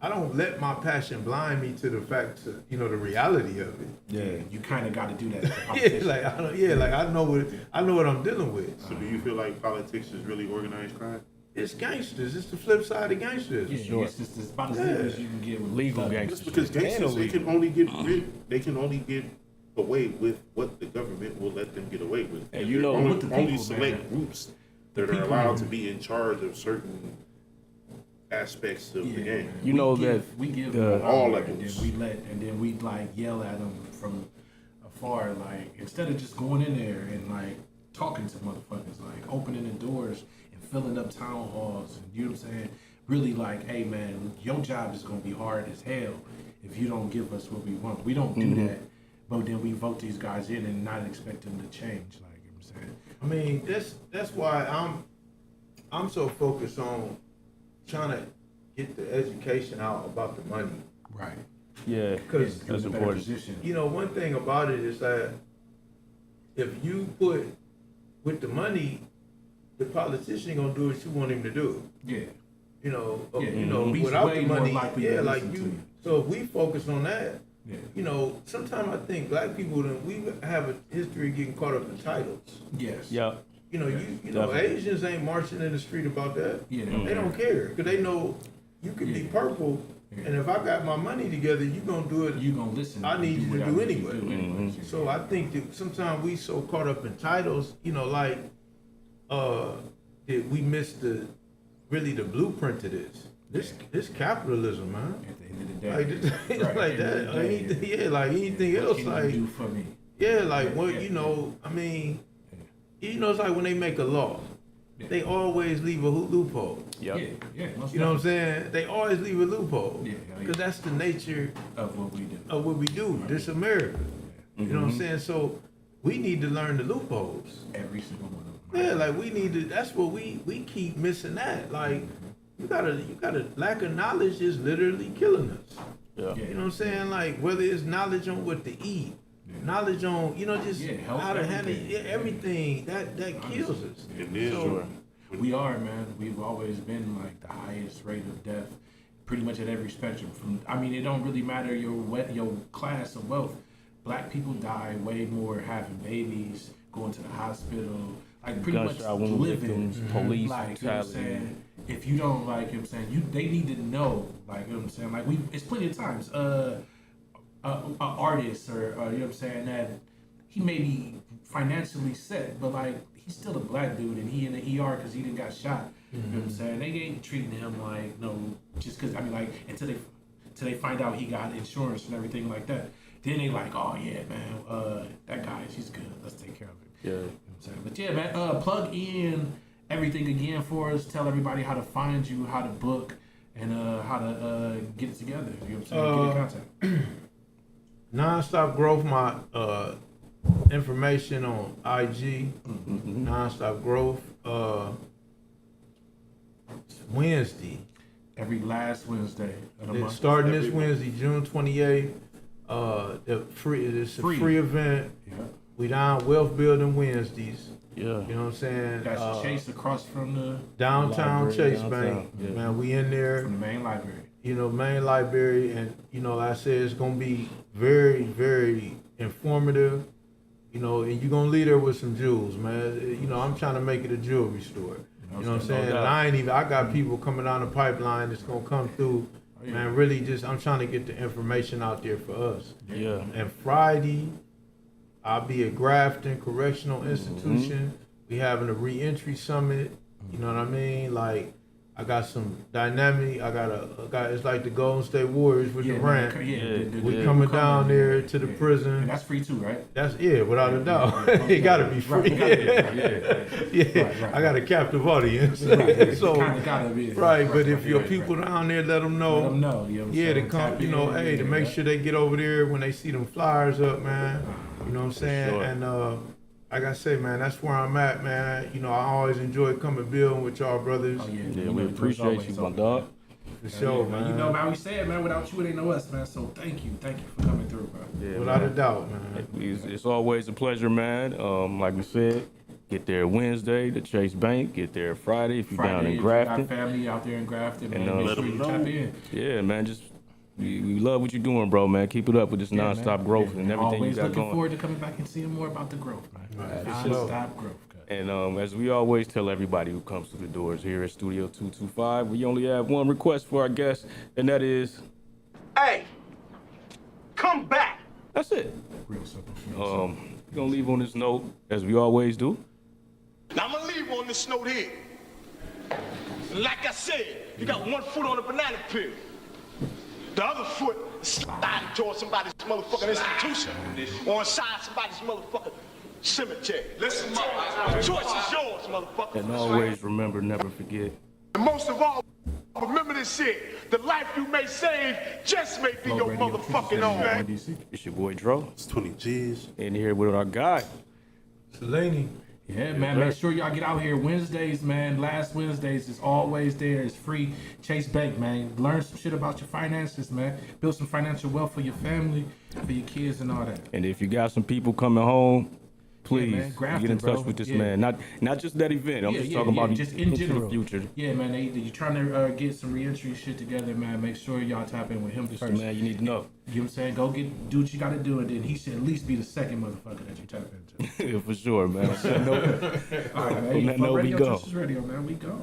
[SPEAKER 4] I don't let my passion blind me to the facts, the reality of it.
[SPEAKER 3] Yeah, you kind of got to do that.
[SPEAKER 4] Yeah, like I know what I'm dealing with.
[SPEAKER 2] So do you feel like politics is really organized crime?
[SPEAKER 4] It's gangsters. It's the flip side of gangsters.
[SPEAKER 3] Yeah,
[SPEAKER 1] Sure.
[SPEAKER 3] it's just as about as easy as you can get with
[SPEAKER 1] Legal
[SPEAKER 3] thugs.
[SPEAKER 1] gangsters.
[SPEAKER 2] Just because gangsters, they can only get away with what the government will let them get away with.
[SPEAKER 1] And you know,
[SPEAKER 2] only,
[SPEAKER 3] with the
[SPEAKER 2] only
[SPEAKER 3] people,
[SPEAKER 2] select
[SPEAKER 3] man.
[SPEAKER 2] groups that are
[SPEAKER 3] people,
[SPEAKER 2] allowed
[SPEAKER 3] man.
[SPEAKER 2] to be in charge of certain aspects of the
[SPEAKER 3] Yeah,
[SPEAKER 2] game.
[SPEAKER 3] man.
[SPEAKER 1] You know that
[SPEAKER 3] we give
[SPEAKER 1] the-
[SPEAKER 3] them
[SPEAKER 2] all
[SPEAKER 3] power,
[SPEAKER 2] levels.
[SPEAKER 3] and then we like yell at them from afar, like instead of just going in there and like talking to motherfuckers, like opening the doors and filling up town halls, and you know what I'm saying? Really like, hey man, your job is gonna be hard as hell if you don't give us what we want. We don't do that, but then we vote these guys in and not expect them to change. Like you know what I'm saying?
[SPEAKER 4] I mean, that's why I'm so focused on trying to get the education out about the money.
[SPEAKER 3] Right.
[SPEAKER 1] Yeah,
[SPEAKER 4] Because
[SPEAKER 1] that's
[SPEAKER 3] in a better
[SPEAKER 1] important.
[SPEAKER 3] position.
[SPEAKER 4] you know, one thing about it is that if you put with the money, the politician gonna do what you want him to do.
[SPEAKER 3] Yeah.
[SPEAKER 4] You know,
[SPEAKER 3] Yeah, he's
[SPEAKER 4] without
[SPEAKER 3] way
[SPEAKER 4] the
[SPEAKER 3] more
[SPEAKER 4] money,
[SPEAKER 3] likely
[SPEAKER 4] yeah,
[SPEAKER 3] to
[SPEAKER 4] like
[SPEAKER 3] listen to
[SPEAKER 4] you.
[SPEAKER 3] you.
[SPEAKER 4] So if we focus on that,
[SPEAKER 3] Yeah.
[SPEAKER 4] you know, sometimes I think black people we have a history of getting caught up in titles.
[SPEAKER 3] Yes.
[SPEAKER 1] Yeah,
[SPEAKER 4] You know,
[SPEAKER 3] Yeah,
[SPEAKER 4] you know,
[SPEAKER 1] definitely.
[SPEAKER 4] Asians ain't marching in the street about that.
[SPEAKER 3] Yeah.
[SPEAKER 4] They don't care because they know you can be
[SPEAKER 3] Yeah.
[SPEAKER 4] purple,
[SPEAKER 3] Yeah.
[SPEAKER 4] and if I got my money together, you gonna do it.
[SPEAKER 3] You gonna listen.
[SPEAKER 4] I need you
[SPEAKER 3] what
[SPEAKER 4] to
[SPEAKER 3] I
[SPEAKER 4] do
[SPEAKER 3] need you
[SPEAKER 4] anyway.
[SPEAKER 3] to do anyway.
[SPEAKER 4] So I think that sometimes we so caught up in titles, you know, like that we miss the blueprint to this. This capitalism, man.
[SPEAKER 3] At the end of the day,
[SPEAKER 4] Like this,
[SPEAKER 3] Right,
[SPEAKER 4] like
[SPEAKER 3] at the end
[SPEAKER 4] that.
[SPEAKER 3] of the day,
[SPEAKER 4] Anything, yeah, like anything
[SPEAKER 3] what
[SPEAKER 4] else,
[SPEAKER 3] can you
[SPEAKER 4] like
[SPEAKER 3] do for me?
[SPEAKER 4] yeah, like what
[SPEAKER 3] Yeah,
[SPEAKER 4] you know. I mean, you know, it's like when they make a law, they always leave a loophole.
[SPEAKER 1] yep.
[SPEAKER 3] Yeah, most
[SPEAKER 4] You know what I'm saying? They always leave a loophole
[SPEAKER 3] Yeah,
[SPEAKER 4] because that's the nature
[SPEAKER 3] of what we do.
[SPEAKER 4] of what we do. This America. You know what I'm saying? So we need to learn the loopholes.
[SPEAKER 3] Every single one of them.
[SPEAKER 4] Yeah, like we need to. That's what we keep missing. That like you gotta lack of knowledge is literally killing us.
[SPEAKER 1] Yeah.
[SPEAKER 3] Yeah.
[SPEAKER 4] You know what I'm saying? Like whether it's knowledge on what to eat, knowledge on just
[SPEAKER 3] Yeah, health,
[SPEAKER 4] how to handle
[SPEAKER 3] everything.
[SPEAKER 4] everything that kills us.
[SPEAKER 2] And then
[SPEAKER 4] So,
[SPEAKER 3] We are, man. We've always been like the highest rate of death, pretty much at every spectrum. I mean, it don't really matter your class of wealth. Black people die way more having babies, going to the hospital, like pretty
[SPEAKER 1] Gunshot
[SPEAKER 3] much
[SPEAKER 1] wound
[SPEAKER 3] living.
[SPEAKER 1] victims, police
[SPEAKER 3] Like, you know what I'm
[SPEAKER 1] brutality.
[SPEAKER 3] saying? If you don't like, you know what I'm saying, they need to know, like, you know what I'm saying? Like, it's plenty of times, a artist or, you know what I'm saying, that he may be financially set, but like, he's still a black dude and he in the ER because he didn't got shot. You know what I'm saying? They ain't treating him like, no, just because, I mean, like, until they find out he got insurance and everything like that. Then they like, oh yeah, man, that guy, he's good. Let's take care of him.
[SPEAKER 1] Yeah.
[SPEAKER 3] You know what I'm saying? But yeah, man, plug in everything again for us. Tell everybody how to find you, how to book, and how to get it together. You know what I'm saying? Get in contact.
[SPEAKER 4] Nonstop Growth, my information on IG. Nonstop Growth. It's Wednesday.
[SPEAKER 3] Every last Wednesday of the month.
[SPEAKER 4] Starting this
[SPEAKER 2] Every month.
[SPEAKER 4] Wednesday, June 28th. It's a
[SPEAKER 3] Free.
[SPEAKER 4] free event.
[SPEAKER 3] Yeah.
[SPEAKER 4] We down Wealth Building Wednesdays.
[SPEAKER 1] Yeah.
[SPEAKER 4] You know what I'm saying?
[SPEAKER 3] That's Chase across from the
[SPEAKER 4] Downtown
[SPEAKER 1] Library,
[SPEAKER 4] Chase
[SPEAKER 1] downtown,
[SPEAKER 4] Bank.
[SPEAKER 1] yeah.
[SPEAKER 4] Man, we in there.
[SPEAKER 3] from the main library.
[SPEAKER 4] You know, main library, and you know, like I said, it's gonna be very, very informative. You know, and you're gonna leave there with some jewels, man. You know, I'm trying to make it a jewelry store. You know what I'm saying? And I got people coming down the pipeline that's gonna come through.
[SPEAKER 3] Oh, yeah.
[SPEAKER 4] Man, really I'm trying to get the information out there for us.
[SPEAKER 1] Yeah.
[SPEAKER 4] And Friday, I'll be at Grafton Correctional Institution. We having a reentry summit. You know what I mean? Like, I got some dynamic. I got it's like the Golden State Warriors with
[SPEAKER 3] Yeah,
[SPEAKER 4] Durant.
[SPEAKER 3] man, yeah,
[SPEAKER 4] We
[SPEAKER 1] Yeah.
[SPEAKER 4] coming down there to the
[SPEAKER 3] And
[SPEAKER 4] prison.
[SPEAKER 3] that's free too, right?
[SPEAKER 4] That's without a doubt.
[SPEAKER 3] Yeah.
[SPEAKER 4] It gotta be
[SPEAKER 3] Right,
[SPEAKER 4] free.
[SPEAKER 3] it gotta be, yeah.
[SPEAKER 4] Yeah,
[SPEAKER 3] Right.
[SPEAKER 4] I got a captive audience.
[SPEAKER 3] Right,
[SPEAKER 4] So,
[SPEAKER 3] kinda gotta be.
[SPEAKER 4] right, but if your
[SPEAKER 3] right,
[SPEAKER 4] people
[SPEAKER 3] right.
[SPEAKER 4] down there, let them know.
[SPEAKER 3] Let them know. You know what I'm
[SPEAKER 4] Yeah, to
[SPEAKER 3] saying?
[SPEAKER 4] come,
[SPEAKER 3] Tap
[SPEAKER 4] you know,
[SPEAKER 3] in,
[SPEAKER 4] hey, to
[SPEAKER 3] yeah,
[SPEAKER 4] make
[SPEAKER 3] yeah.
[SPEAKER 4] sure they get over there when they see them flyers up, man. You know what I'm saying?
[SPEAKER 1] sure.
[SPEAKER 4] And like I say, man, that's where I'm at, man. You know, I always enjoy coming building with y'all brothers.
[SPEAKER 3] Oh, yeah,
[SPEAKER 1] Yeah,
[SPEAKER 3] you
[SPEAKER 1] we
[SPEAKER 3] know, it's
[SPEAKER 1] appreciate
[SPEAKER 3] always
[SPEAKER 1] you, my
[SPEAKER 3] open.
[SPEAKER 1] dog.
[SPEAKER 4] For
[SPEAKER 3] Yeah,
[SPEAKER 4] sure,
[SPEAKER 3] man.
[SPEAKER 4] man.
[SPEAKER 3] You know, man, we said, man, without you, it ain't no us, man. So thank you for coming through, bro.
[SPEAKER 1] Yeah,
[SPEAKER 4] Without
[SPEAKER 1] man.
[SPEAKER 4] a doubt, man.
[SPEAKER 1] It's always a pleasure, man. Like we said, Get there Wednesday to Chase Bank. Get there Friday if you're down
[SPEAKER 3] Friday,
[SPEAKER 1] in
[SPEAKER 3] if you
[SPEAKER 1] Grafton.
[SPEAKER 3] got family out there in Grafton,
[SPEAKER 1] And,
[SPEAKER 3] man, make
[SPEAKER 2] let
[SPEAKER 3] sure
[SPEAKER 2] them
[SPEAKER 3] you
[SPEAKER 2] know.
[SPEAKER 3] tap in.
[SPEAKER 1] Yeah, man, just we love what you're doing, bro, man. Keep it up with this
[SPEAKER 3] Yeah, man.
[SPEAKER 1] nonstop growth
[SPEAKER 3] Yeah,
[SPEAKER 1] and everything
[SPEAKER 3] always
[SPEAKER 1] you got
[SPEAKER 3] looking
[SPEAKER 1] going.
[SPEAKER 3] forward to coming back and seeing more about the growth, man. Nonstop growth. cuz.
[SPEAKER 1] And as we always tell everybody who comes through the doors here at Studio 225, we only have one request for our guests, and that is,
[SPEAKER 5] Hey, come back.
[SPEAKER 1] that's it.
[SPEAKER 3] Real simple. Real simple.
[SPEAKER 1] We're gonna leave on this note, as we always do.
[SPEAKER 5] Now I'm gonna leave on this note here. Like I said, you got one foot on the banana peel. The other foot is sliding towards somebody's motherfucking institution or inside somebody's motherfucking cemetery. Listen, the choice is yours, motherfucker.
[SPEAKER 1] And always remember, never forget.
[SPEAKER 5] And most of all, remember this shit. The life you may save just may be
[SPEAKER 3] Flow
[SPEAKER 5] your
[SPEAKER 3] Radio,
[SPEAKER 5] motherfucking own.
[SPEAKER 3] Tuesday, DC.
[SPEAKER 1] It's your boy Dro,
[SPEAKER 2] It's 20 G's.
[SPEAKER 1] in here with our guy.
[SPEAKER 4] Delaney.
[SPEAKER 3] Yeah, man. Make sure y'all get out here Wednesdays, man. Last Wednesdays is always there. It's free. Chase Bank, man. Learn some shit about your finances, man. Build some financial wealth for your family, for your kids, and all that.
[SPEAKER 1] And if you got some people coming home, please
[SPEAKER 3] man, Grafton,
[SPEAKER 1] get in touch
[SPEAKER 3] bro.
[SPEAKER 1] with this
[SPEAKER 3] Yeah.
[SPEAKER 1] man. Not just that event. I'm just talking about
[SPEAKER 3] just in
[SPEAKER 1] into
[SPEAKER 3] general.
[SPEAKER 1] the future.
[SPEAKER 3] Yeah, man. You're trying to get some reentry shit together, man. Make sure y'all tap in with him
[SPEAKER 1] Just
[SPEAKER 3] first.
[SPEAKER 1] the man you need to know.
[SPEAKER 3] You know what I'm saying? Go do what you got to do, and then he should at least be the second motherfucker that you tap into.
[SPEAKER 1] For sure, man.
[SPEAKER 3] All right, man.
[SPEAKER 1] On that
[SPEAKER 3] Flow
[SPEAKER 1] note, we
[SPEAKER 3] Radio,
[SPEAKER 1] go.
[SPEAKER 3] Texas Radio, man. We go.